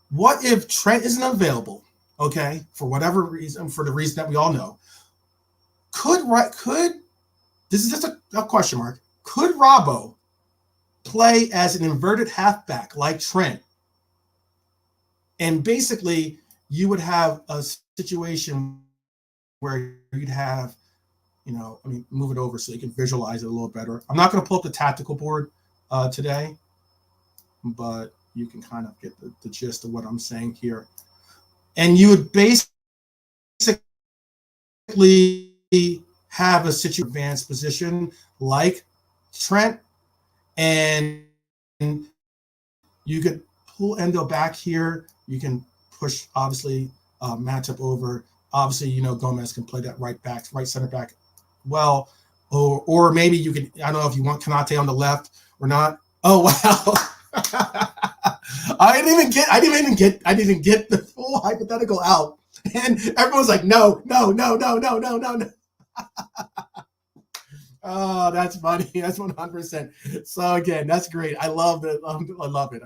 What if Trent isn't available? Okay, for whatever reason, for the reason that we all know, could this is just a question mark? Could Robbo play as an inverted halfback like Trent? And basically, you would have a situation where you'd have, move it over so you can visualize it a little better. I'm not going to pull up the tactical board today, but you can kind of get the gist of what I'm saying here. And you would basically have a advanced position like Trent, and you could pull Endo back here. You can push, obviously, Matip over. Obviously, Gomez can play that right center back well. Or maybe you could, I don't know if you want Konate on the left or not. Oh, wow. I didn't even get the full hypothetical out, and everyone's like, no. Oh, that's funny. That's 100%. So again, that's great. I love it. I love it.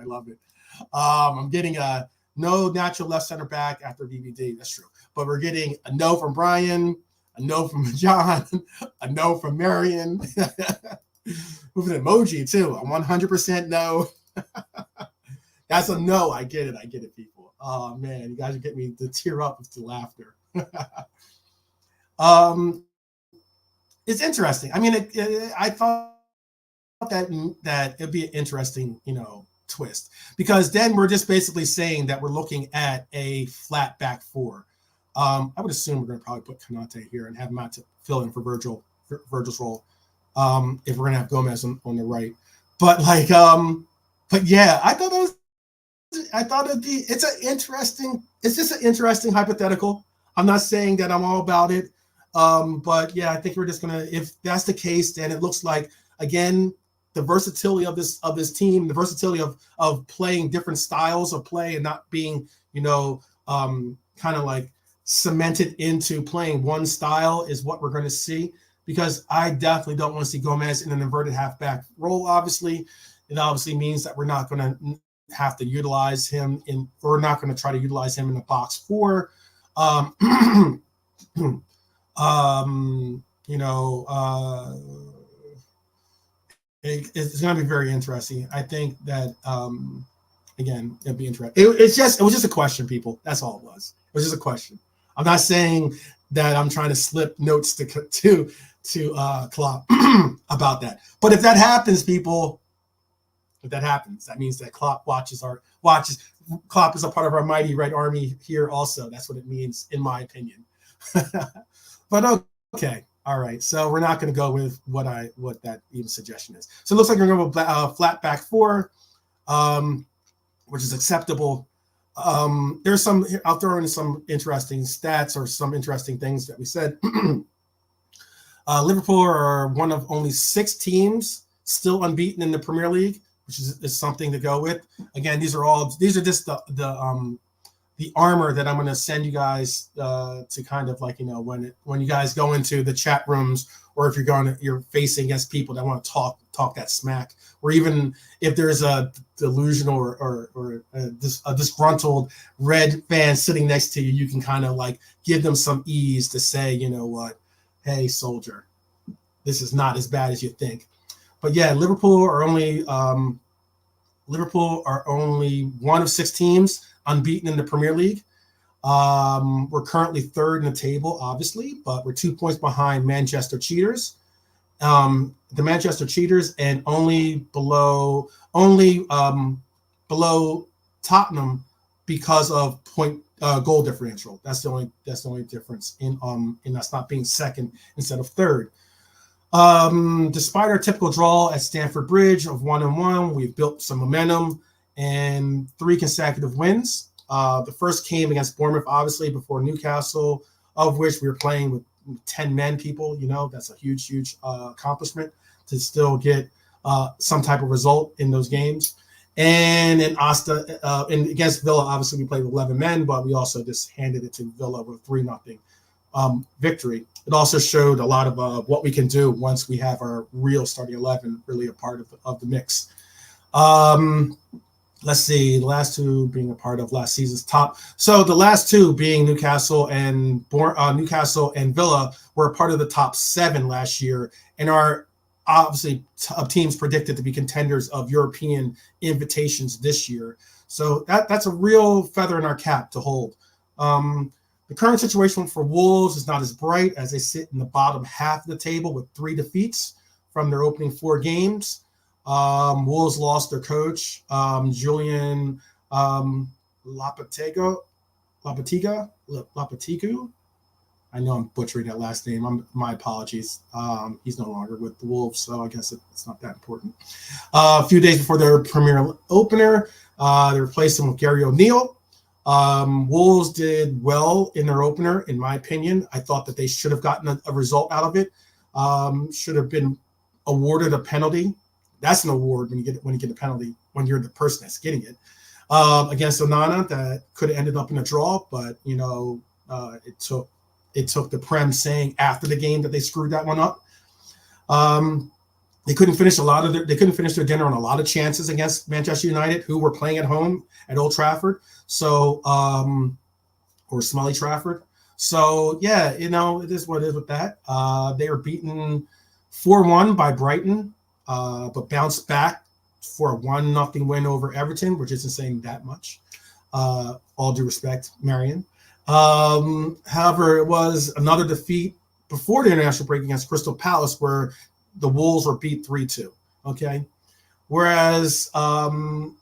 I'm getting a no natural left center back after DVD. That's true, but we're getting a no from Brian, a no from John, a no from Marion, with an emoji too. A 100% no. That's a no. I get it, people. Oh, man. You guys are getting me to tear up with the laughter. It's interesting. I mean, I thought that it'd be an interesting, twist. Because then we're just basically saying that we're looking at a flat back four. I would assume we're going to probably put Konate here and have Matt fill in for Virgil's role, if we're going to have Gomez on the right. But, but yeah, I thought it's just an interesting hypothetical. I'm not saying that I'm all about it. But yeah, I think we're just gonna, if that's the case, then it looks like, again, the versatility of this team, the versatility of playing different styles of play and not being, kind of like cemented into playing one style is what we're going to see, because I definitely don't want to see Gomez in an inverted halfback role. Obviously, it obviously means that we're not going to have to utilize him we're not going to try to utilize him in the box four. It's going to be very interesting. I think that again, it'd be interesting. It was just a question, people. That's all it was. It was just a question. I'm not saying that I'm trying to slip notes to Klopp about that. But if that happens, people, if that happens, that means that Klopp watches. Klopp is a part of our mighty Red Army here also. That's what it means, in my opinion. But okay. All right. So we're not going to go with what that even suggestion is. So it looks like we're going to go flat back four, which is acceptable. There's some, I'll throw in some interesting stats or some interesting things that we said. Liverpool are one of only 6 teams still unbeaten in the Premier League, which is something to go with. Again, these are just the armor that I'm going to send you guys to kind of like, when you guys go into the chat rooms, or if you're facing against people that want to talk that smack, or even if there's a delusional or a disgruntled Red fan sitting next to you, you can kind of like give them some ease to say, you know what, hey soldier, this is not as bad as you think. But yeah, Liverpool are only one of 6 teams unbeaten in the Premier League. We're currently 3rd in the table, obviously, but we're 2 points behind Manchester Cheaters. The Manchester Cheaters, and only below Tottenham because of goal differential. That's the only difference in us not being 2nd instead of 3rd. Despite our typical draw at Stamford Bridge of 1-1, we've built some momentum and 3 consecutive wins. The first came against Bournemouth, obviously, before Newcastle, of which we were playing with 10 men, people. That's a huge accomplishment to still get some type of result in those games. And in and against Villa, obviously, we played with 11 men, but we also just handed it to Villa with 3-0 victory. It also showed a lot of what we can do once we have our real starting 11 really a part of the mix. Let's see, the last 2 being a part of last season's top. So the last 2 being Newcastle and Villa were a part of the top 7 last year, and are obviously teams predicted to be contenders of European invitations this year. So that's a real feather in our cap to hold. The current situation for Wolves is not as bright, as they sit in the bottom half of the table with 3 defeats from their opening 4 games. Wolves lost their coach, Julian Lopetegui. I know I'm butchering that last name. My apologies. He's no longer with the Wolves, so I guess it's not that important. A few days before their Premier opener, they replaced him with Gary O'Neill. Wolves did well in their opener, in my opinion. I thought that they should have gotten a result out of it. Should have been awarded a penalty. That's an award when you get a penalty, when you're the person that's getting it. Against Onana, that could have ended up in a draw, but it took the Prem saying after the game that they screwed that one up. They couldn't finish their dinner on a lot of chances against Manchester United, who were playing at home at Old Trafford. So, or Smalley Trafford. So yeah, it is what it is with that. They were beaten 4-1 by Brighton, but bounced back for a 1-0 win over Everton, which isn't saying that much. All due respect, Marion. However, it was another defeat before the international break against Crystal Palace, where the Wolves were beat 3-2. Okay, whereas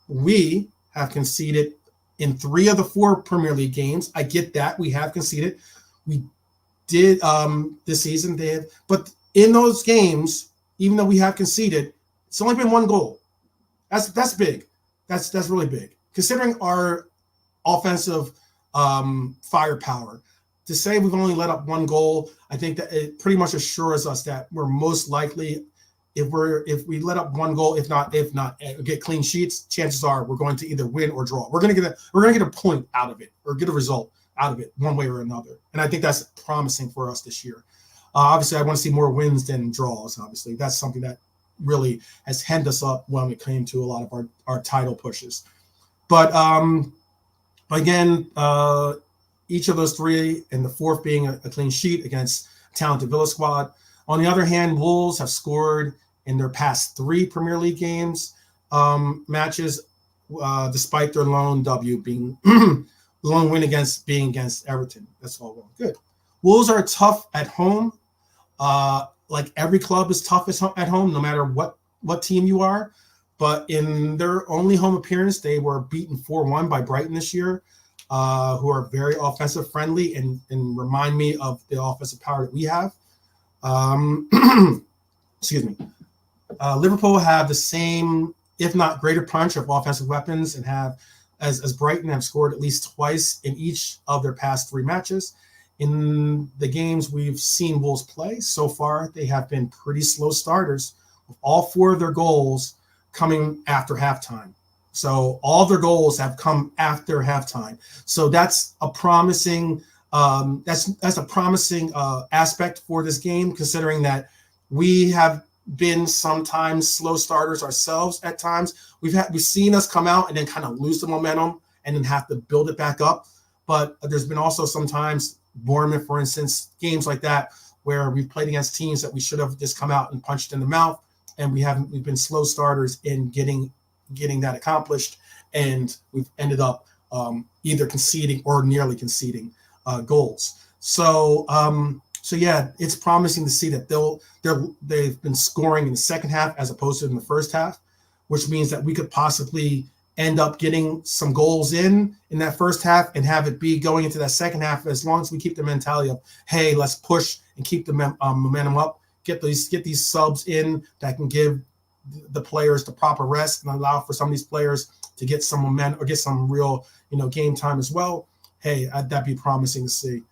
we have conceded in 3 of the 4 Premier League games. I get that we have conceded. We did this season, Dave, but in those games, even though we have conceded, it's only been 1 goal. That's big. That's really big, considering our offensive firepower. To say we've only let up 1 goal, I think that it pretty much assures us that we're most likely, if we let up 1 goal, if not get clean sheets, chances are we're going to either win or draw. We're going to get a point out of it, or get a result out of it one way or another. And I think that's promising for us this year. Obviously, I want to see more wins than draws. Obviously, that's something that really has hemmed us up when it came to a lot of our title pushes. But again, each of those 3, and the 4th being a clean sheet against a talented Villa squad. On the other hand, Wolves have scored in their past 3 Premier League matches, despite their lone W being lone win against Everton. That's all well good. Wolves are tough at home. like every club is tough at home, no matter what team you are. But in their only home appearance, they were beaten 4-1 by Brighton this year, who are very offensive friendly and remind me of the offensive power that we have. Excuse me. Liverpool have the same, if not greater, punch of offensive weapons, and have, as Brighton, have scored at least twice in each of their past 3 matches. In the games we've seen Wolves play so far, they have been pretty slow starters, with all 4 of their goals coming after halftime. So all their goals have come after halftime. So that's a promising that's a promising aspect for this game, considering that we have been sometimes slow starters ourselves at times. We've seen us come out and then kind of lose the momentum and then have to build it back up. But there's been also sometimes, Bournemouth, for instance, games like that where we've played against teams that we should have just come out and punched in the mouth, and we've been slow starters in getting that accomplished, and we've ended up either conceding or nearly conceding goals. So yeah, it's promising to see that they've been scoring in the second half as opposed to in the first half, which means that we could possibly end up getting some goals in that first half and have it be going into that second half, as long as we keep the mentality of, hey, let's push and keep the momentum up, get these subs in that can give the players the proper rest and allow for some of these players to get some momentum or get some real, game time as well. Hey, that'd be promising to see.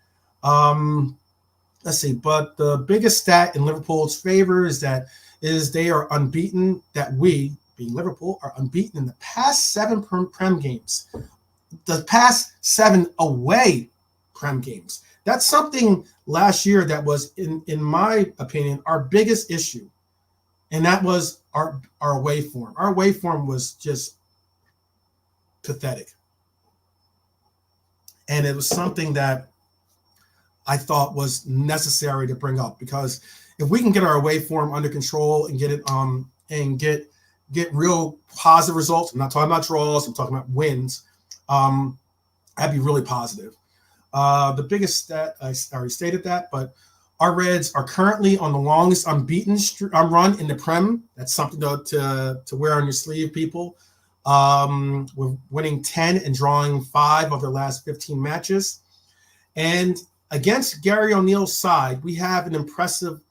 Let's see. But the biggest stat in Liverpool's favor is they are unbeaten, that we, being Liverpool, are unbeaten in the past 7 Prem games. The past 7 away Prem games. That's something last year that was, in my opinion, our biggest issue. And that was our away form. Our away form was just pathetic. And it was something that I thought was necessary to bring up, because if we can get our away form under control and get it and get real positive results, I'm not talking about draws, I'm talking about wins, that'd be really positive. The biggest stat, I already stated that, but our Reds are currently on the longest unbeaten run in the Prem. That's something to wear on your sleeve, people. We're winning 10 and drawing 5 of their last 15 matches. And against Gary O'Neill's side, we have an impressive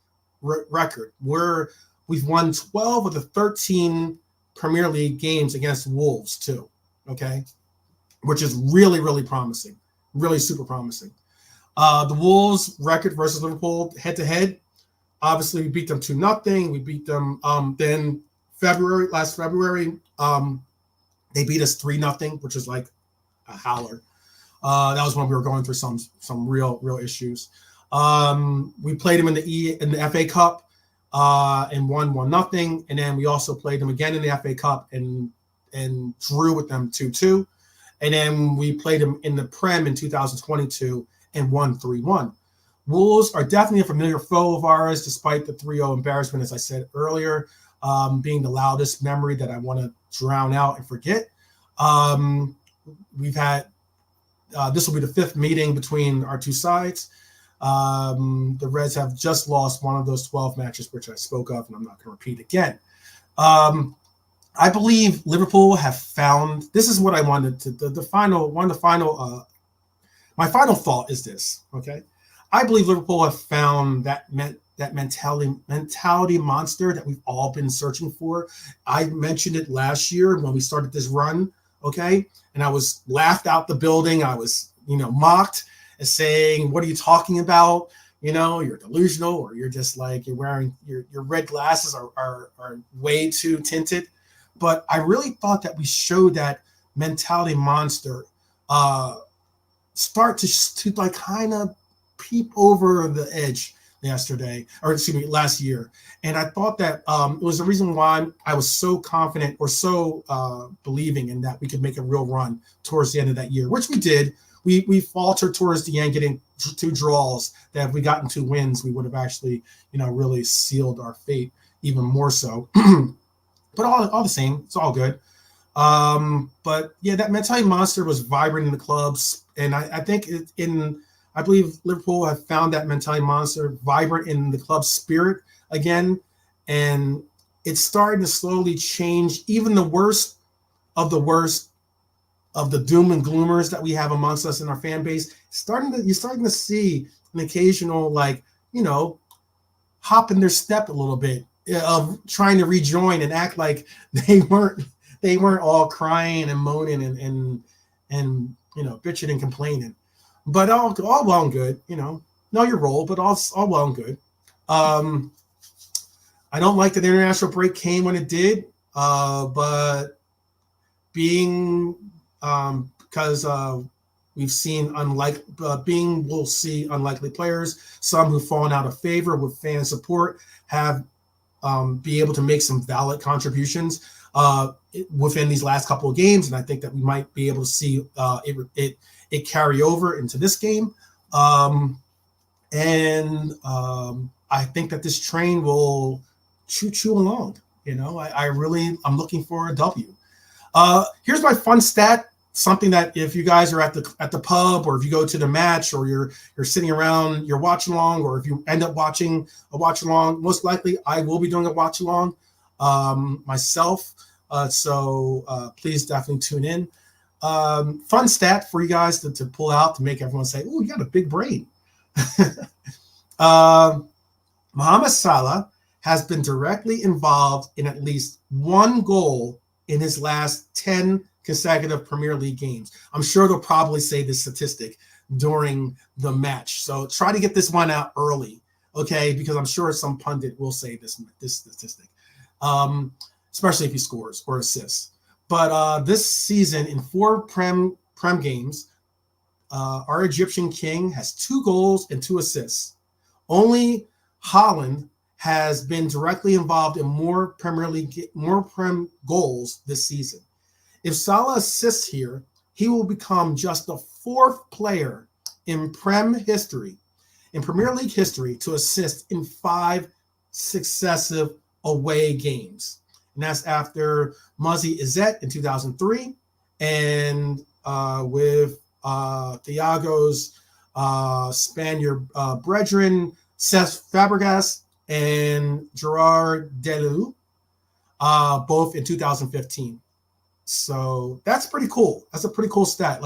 record where we've won 12 of the 13 Premier League games against Wolves too, okay? Which is really, really promising, really super promising. The Wolves record versus Liverpool head-to-head, obviously we beat them 2-0. We beat them then last February, they beat us 3-0, which is like a howler. That was when we were going through some real issues. We played them in the FA Cup and won 1-0, and then we also played them again in the FA Cup and drew with them 2-2, and then we played them in the Prem in 2022 and won 3-1. Wolves are definitely a familiar foe of ours, despite the 3-0 embarrassment, as I said earlier, being the loudest memory that I want to drown out and forget. We've had this will be the 5th meeting between our two sides. The Reds have just lost one of those 12 matches, which I spoke of, and I'm not going to repeat again. I believe Liverpool have found. This is what I wanted to. My final thought is this. Okay, I believe Liverpool have found that mentality monster that we've all been searching for. I mentioned it last year when we started this run. Okay, and I was laughed out the building. I was, mocked as saying, "What are you talking about? You're delusional, or you're just like you're wearing your red glasses are way too tinted." But I really thought that we showed that mentality monster start to like kind of peep over the edge last year. And I thought that it was the reason why I was so confident or so believing in that we could make a real run towards the end of that year, which we did. We faltered towards the end, getting 2 draws, that if we gotten 2 wins, we would have actually, really sealed our fate even more so. But all the same, it's all good. But yeah, that mentality monster was vibrant in the clubs. And I think I believe Liverpool have found that mentality monster vibrant in the club's spirit again, and it's starting to slowly change. Even the worst of the doom and gloomers that we have amongst us in our fan base, you're starting to see an occasional, like, hop in their step a little bit of trying to rejoin and act like they weren't all crying and moaning and bitching and complaining. But all well and good, know your role, but all well and good. I don't like that the international break came when it did, but being because we've seen we'll see unlikely players, some who've fallen out of favor with fan support, have be able to make some valid contributions within these last couple of games, and I think that we might be able to see it carry over into this game, and I think that this train will choo along. I'm looking for a W. Here's my fun stat. Something that if you guys are at the pub, or if you go to the match, or you're sitting around, you're watching along, or if you end up watching a watch along, most likely I will be doing a watch along myself. So please definitely tune in. Fun stat for you guys to pull out to make everyone say, "Oh, you got a big brain." Mohamed Salah has been directly involved in at least one goal in his last 10 consecutive Premier League games. I'm sure they'll probably say this statistic during the match. So try to get this one out early, okay? Because I'm sure some pundit will say this statistic, especially if he scores or assists. But this season, in 4 Prem games, our Egyptian king has 2 goals and 2 assists. Only Haaland has been directly involved in more Prem goals this season. If Salah assists here, he will become just the 4th player in Premier League history to assist in 5 successive away games. And that's after Muzzy Izzet in 2003, and with Thiago's Spaniard brethren, Cesc Fabregas and Gerard Deulofeu, both in 2015. So that's pretty cool. That's a pretty cool stat.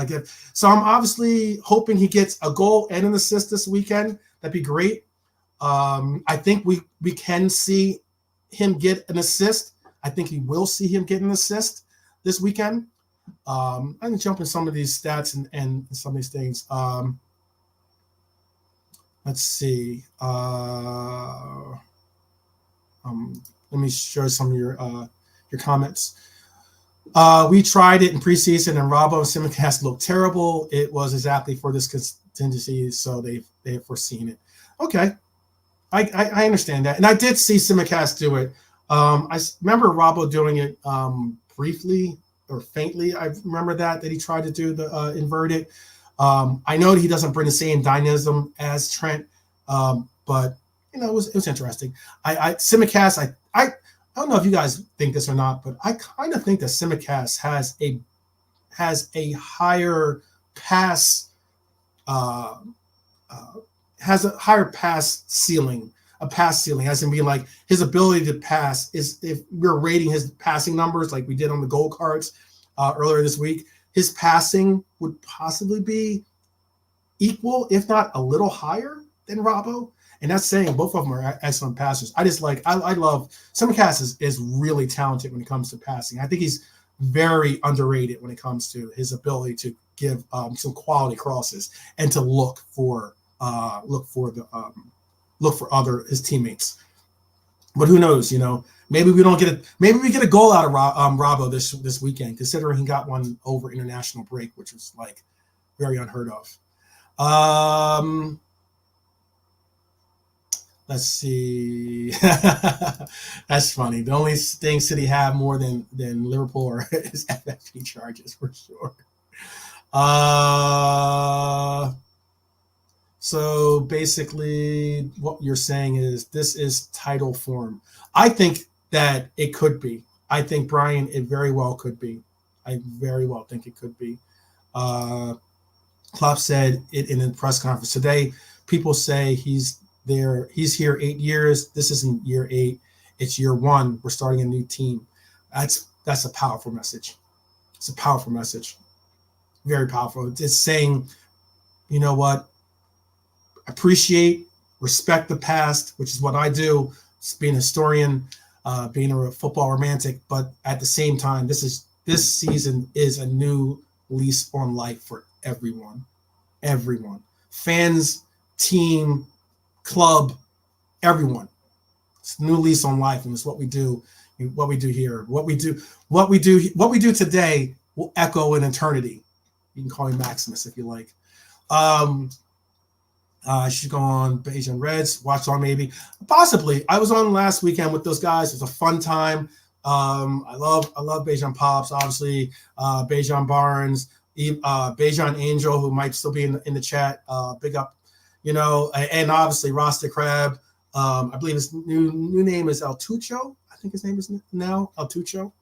So I'm obviously hoping he gets a goal and an assist this weekend. That'd be great. I think we can see him get an assist. I think he will see him get an assist this weekend. I can jump in some of these stats and some of these things. Let's see. Let me show some of your comments. We tried it in preseason, and Robbo and Simicast looked terrible. It was exactly for this contingency, so they've foreseen it. Okay, I understand that, and I did see Simicast do it. I remember Robbo doing it briefly or faintly. I remember that he tried to do the inverted. I know that he doesn't bring the same dynamism as Trent, but it was interesting. Simicast, I don't know if you guys think this or not, but I kind of think that Simicast has a higher pass ceiling, as in being like his ability to pass is, if we're rating his passing numbers like we did on the goal cards earlier this week, his passing would possibly be equal, if not a little higher than Robbo. And that's saying both of them are excellent passers. I love Simicast is really talented when it comes to passing. I think he's very underrated when it comes to his ability to give some quality crosses and to look for his teammates. But who knows? Maybe we don't get it. Maybe we get a goal out of Robbo this weekend, considering he got one over international break, which was very unheard of. Let's see. That's funny. The only thing City have more than Liverpool is FFP charges, for sure. So basically what you're saying is this is title form. I think that it could be. I think, Brian, it very well could be. I very well think it could be. Klopp said it in a press conference today. People say he's there. He's here 8 years. This isn't year 8. It's year 1. We're starting a new team. That's a powerful message. It's a powerful message. Very powerful. It's saying, you know what? Appreciate, respect the past, which is what I do. Being a historian, being a football romantic, but at the same time, this season is a new lease on life for everyone. Everyone, fans, team, club, everyone. It's a new lease on life, and it's what we do. What we do here, what we do today will echo in eternity. You can call me Maximus if you like. I should go on Beijing Reds, watch on maybe, possibly. I was on last weekend with those guys. It was a fun time. I love Beijing Pops, obviously. Beijing Barnes, Beijing Angel, who might still be in the chat. Big up, and obviously Rasta Crab. I believe his new name is El Tucho. I think his name is now El Tucho.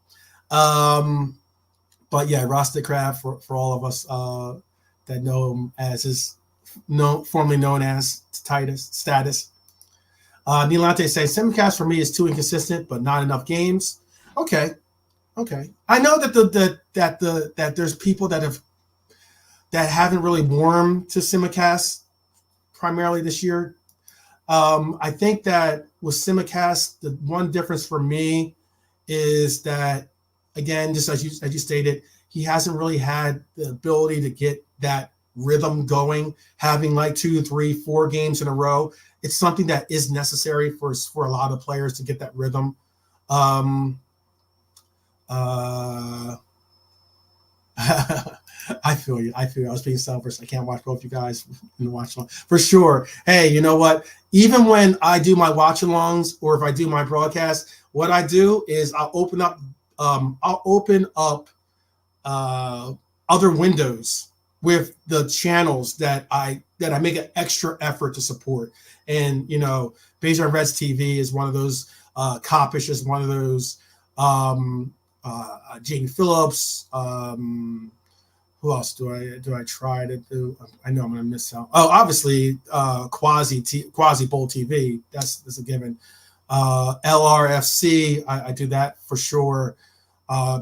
But yeah, Rasta Crab for all of us that know him as his formerly known as Status. Nilante says simcast for me is too inconsistent, but not enough games. Okay. I know that there's people that haven't really warmed to simulcast primarily this year. I think that with simulcast, the one difference for me is that, again, just as you stated, he hasn't really had the ability to get that rhythm going, having like 2, 3, 4 games in a row. It's something that is necessary for a lot of players to get that rhythm. I feel you. I was being selfish. I can't watch both you guys in the watch along for sure. Hey, you know what? Even when I do my watch alongs or if I do my broadcast, what I do is I'll open up other windows with the channels that I make an extra effort to support. And Beijing Reds TV is one of those. Copish is one of those. Jamie Phillips. Who else do I try to do? I know I'm going to miss out. Oh, obviously, Quasi Bowl TV. That's a given. LRFC. I do that for sure.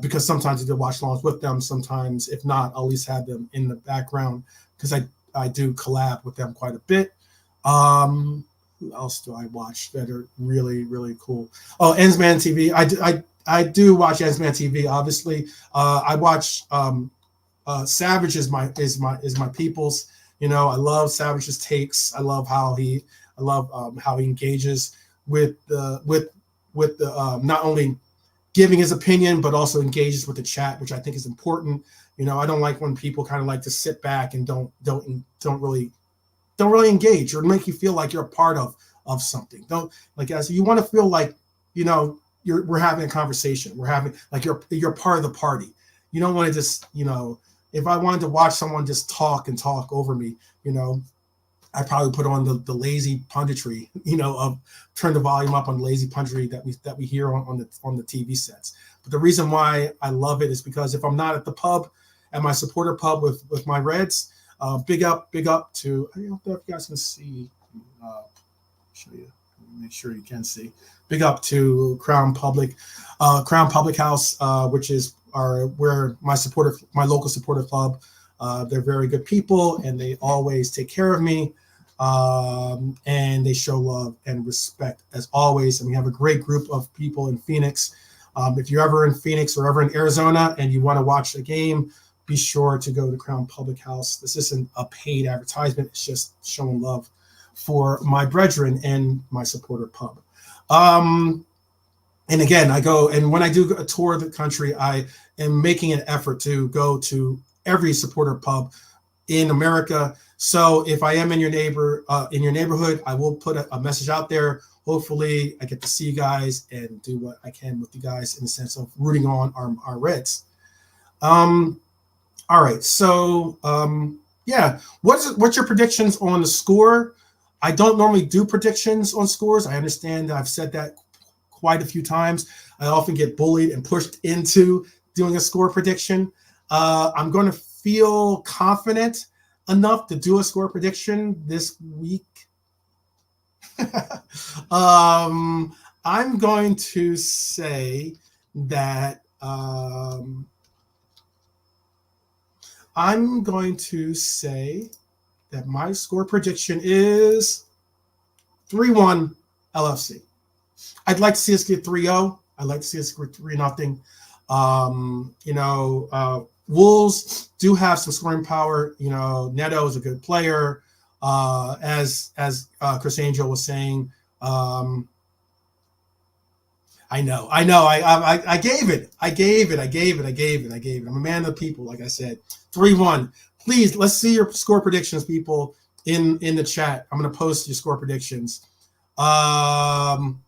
Because sometimes I do watch alongs with them. Sometimes, if not, I'll at least have them in the background because I do collab with them quite a bit. Who else do I watch that are really, really cool? Oh, Ensman TV. I do watch Ensman TV. Obviously, I watch Savage is my people's. I love Savage's takes. I love how he engages with the not only giving his opinion, but also engages with the chat, which I think is important. I don't like when people kind of like to sit back and don't really engage or make you feel like you're a part of something. Don't like as you want to feel like we're having a conversation. We're having like you're part of the party. You don't want to just if I wanted to watch someone just talk over me, I probably put on the lazy punditry, of turn the volume up on lazy punditry that we hear on the TV sets. But the reason why I love it is because if I'm not at the pub, at my supporter pub with my Reds, big up to, I don't know if you guys can see, show you, make sure you can see. Big up to Crown Public House, which is where my local supporter club. They're very good people and they always take care of me. And they show love and respect as always. And we have a great group of people in Phoenix. If you're ever in Phoenix or ever in Arizona and you want to watch a game, be sure to go to Crown Public House. This isn't a paid advertisement. It's just showing love for my brethren and my supporter pub. And again, I go, and when I do a tour of the country, I am making an effort to go to every supporter pub in America. So if I am in your neighborhood, I will put a message out there. Hopefully I get to see you guys and do what I can with you guys in the sense of rooting on our Reds. All right. So yeah, what's your predictions on the score? I don't normally do predictions on scores. I understand I've said that quite a few times. I often get bullied and pushed into doing a score prediction. I'm going to feel confident enough to do a score prediction this week. I'm going to say that my score prediction is 3-1 LFC. I'd like to see us get 3-0. I'd like to see us get 3-0. Wolves do have some scoring power. Neto is a good player. As Chris Angel was saying, I know. I gave it. I'm a man of the people, like I said. 3-1. Please, let's see your score predictions, people, in the chat. I'm going to post your score predictions. Nilante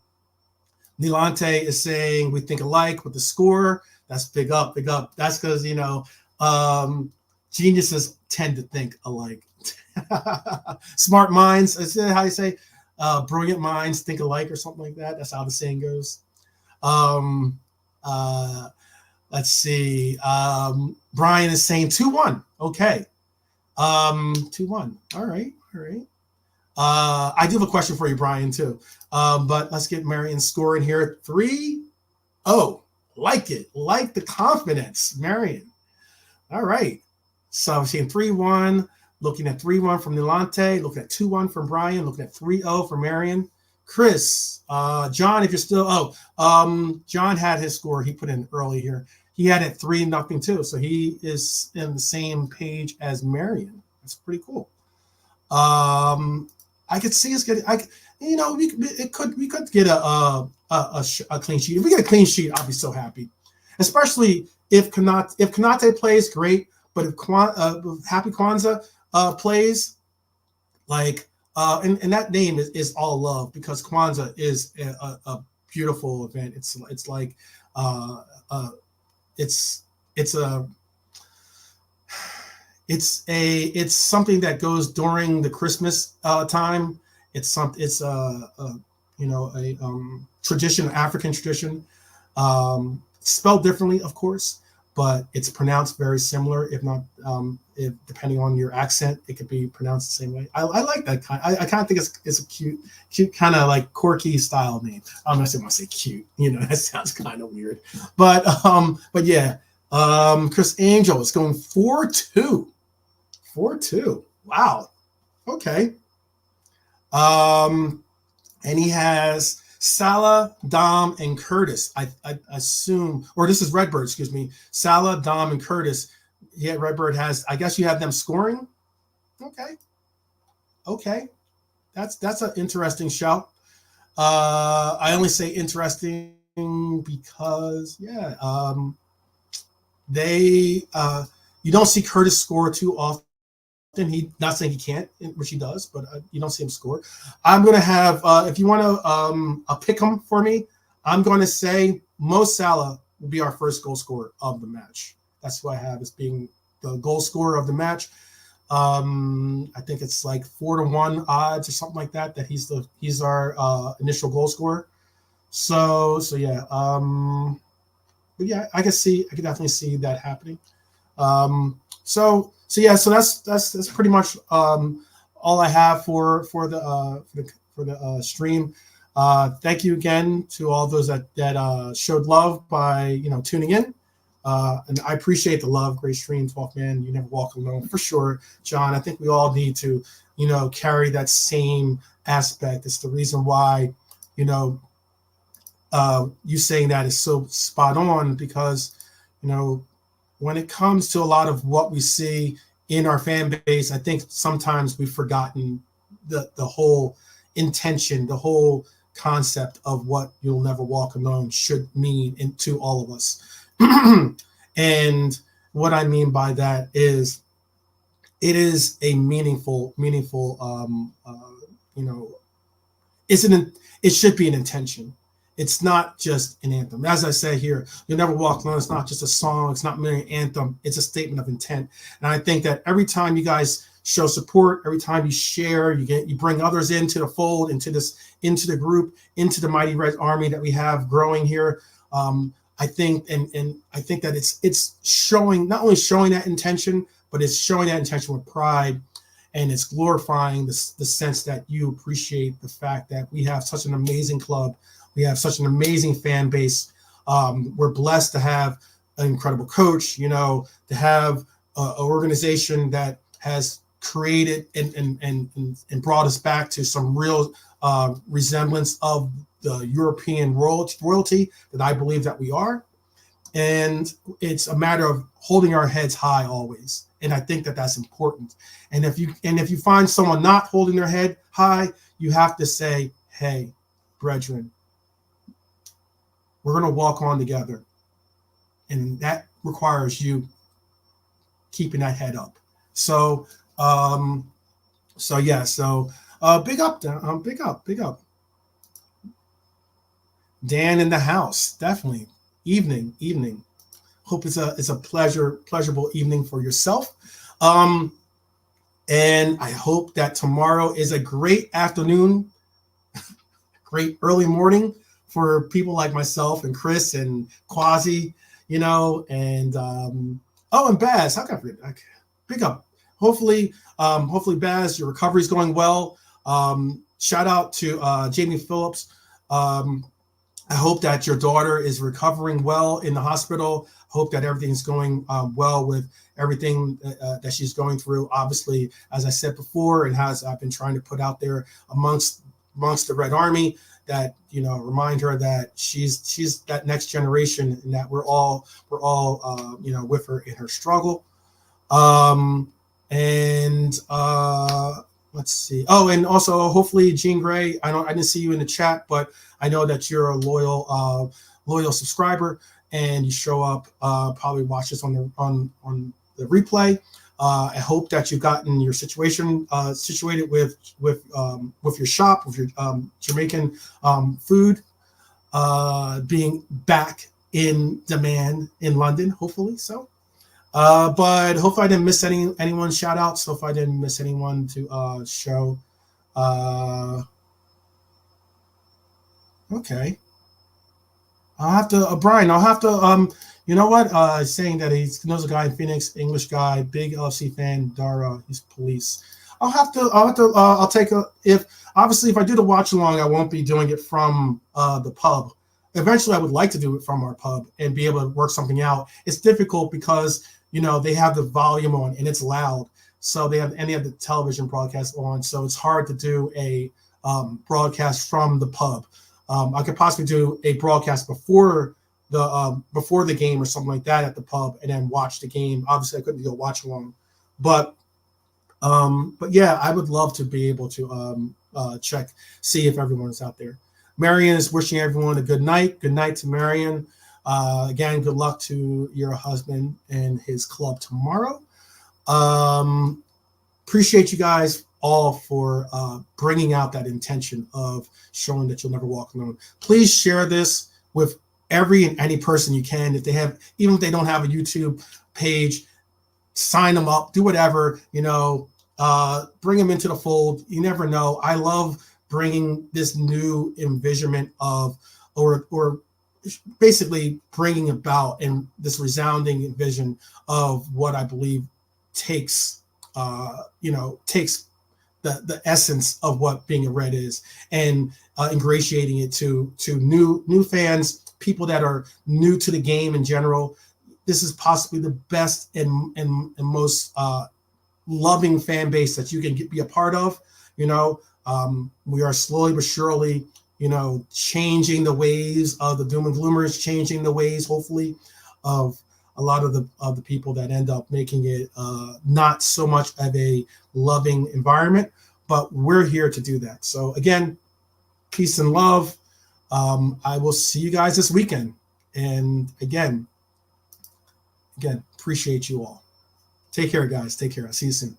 is saying we think alike with the score. That's big up. That's because, geniuses tend to think alike. Smart minds, is that how you say? Brilliant minds think alike or something like that. That's how the saying goes. Let's see. Brian is saying 2-1. Okay. 2-1. All right. I do have a question for you, Brian, too. But let's get Marion's score in here. 3-0. Like it. Like the confidence, Marion. All right. So I'm seeing 3-1. Looking at 3-1 from Nilante. Looking at 2-1 from Brian. Looking at 3-0 from Marion. Chris, John, if you're still, John had his score. He put in early here. He had it 3-0 too. So he is in the same page as Marion. That's pretty cool. I could see us getting, we could get a clean sheet. If we get a clean sheet, I'll be so happy. Especially if Konate plays, great. But if Happy Kwanzaa plays, like, and that name is all love, because Kwanzaa is a beautiful event. It's like it's something that goes during the Christmas time. It's a tradition, African tradition, spelled differently, of course, but it's pronounced very similar. If not, depending on your accent, it could be pronounced the same way. I like that kind. I kind of think it's a cute kind of like quirky style name. I'm not going to say cute. That sounds kind of weird. But yeah. Chris Angel is going 4-2. 4-2. Wow. Okay. And he has Salah, Dom, and Curtis. I assume, or this is Redbird, excuse me. Salah, Dom, and Curtis. Yeah, Redbird has, I guess you have them scoring. Okay. That's an interesting shout. I only say interesting because, you don't see Curtis score too often. He, not saying he can't, which he does, but you don't see him score. I'm going to have, if you want to pick him for me, I'm going to say Mo Salah will be our first goal scorer of the match. That's who I have as being the goal scorer of the match. I think it's like 4-1 odds or something like that he's our initial goal scorer. So yeah. But yeah, I could definitely see that happening. So that's pretty much all I have for the stream. Thank you again to all those that showed love by tuning in. And I appreciate the love. Great stream, 12th man. You never walk alone, for sure, John. I think we all need to carry that same aspect. It's the reason why you saying that is so spot on, because when it comes to a lot of what we see in our fan base, I think sometimes we've forgotten the whole intention, the whole concept of what "You'll Never Walk Alone" should mean to all of us. And what I mean by that is, it is a meaningful, it should be an intention. It's not just an anthem. As I say here, "You'll Never Walk Alone" it's not just a song. It's not merely an anthem. It's a statement of intent. And I think that every time you guys show support, every time you share, you bring others into the fold, into the group, into the mighty Red Army that we have growing here. I think, and I think that it's showing, not only showing that intention, but it's showing that intention with pride, and it's glorifying the sense that you appreciate the fact that we have such an amazing club. We have such an amazing fan base. We're blessed to have an incredible coach, to have an organization that has created and brought us back to some real resemblance of the European royalty that I believe that we are. And it's a matter of holding our heads high always. And I think that that's important. And if you find someone not holding their head high, you have to say, hey, brethren, we're going to walk on together. And that requires you keeping that head up. So big up, big up. Dan in the house, definitely. Evening. Hope it's a pleasurable evening for yourself. And I hope that tomorrow is a great afternoon, great early morning for people like myself and Chris and Quasi, and and Baz. How can I forget? Big up. Hopefully Baz, your recovery is going well. Shout out to Jamie Phillips. I hope that your daughter is recovering well in the hospital. Hope that everything's going well with everything that she's going through. Obviously, as I said before, and as I've been trying to put out there amongst the Red Army, that remind her that she's that next generation, and that we're all with her in her struggle. Let's see. Oh, and also hopefully Jean Gray. I didn't see you in the chat, but I know that you're a loyal subscriber, and you show up. Probably watch this on the replay. I hope that you've gotten your situation situated with your shop, with your Jamaican food being back in demand in London. Hopefully so. But hopefully I didn't miss anyone's shout outs. So if I didn't miss anyone to show, okay. I'll have to, Brian, you know what? Saying that he knows a guy in Phoenix, English guy, big LFC fan, Dara, he's police. I'll take if I do the watch along, I won't be doing it from the pub. Eventually I would like to do it from our pub and be able to work something out. It's difficult because they have the volume on and it's loud. So they have the television broadcast on. So it's hard to do a broadcast from the pub. I could possibly do a broadcast before the game or something like that at the pub and then watch the game. Obviously I couldn't do a watch along, but yeah, I would love to be able to see if everyone's out there. Marion is wishing everyone a good night. Good night to Marion. Again, good luck to your husband and his club tomorrow. Appreciate you guys all for bringing out that intention of showing that you'll never walk alone. Please share this with every and any person you can. Even if they don't have a YouTube page, sign them up, do whatever, bring them into the fold. You never know. I love bringing this new envisionment of, or basically bringing about and this resounding vision of what I believe takes the essence of what being a Red is, and ingratiating it to new fans, people that are new to the game in general. This is possibly the best and most loving fan base that you can be a part of. We are slowly but surely, changing the ways of the doom and gloomers, changing the ways, hopefully, of a lot of the people that end up making it not so much of a loving environment, but we're here to do that. So again, peace and love. I will see you guys this weekend. And again, appreciate you all. Take care, guys. Take care. I'll see you soon.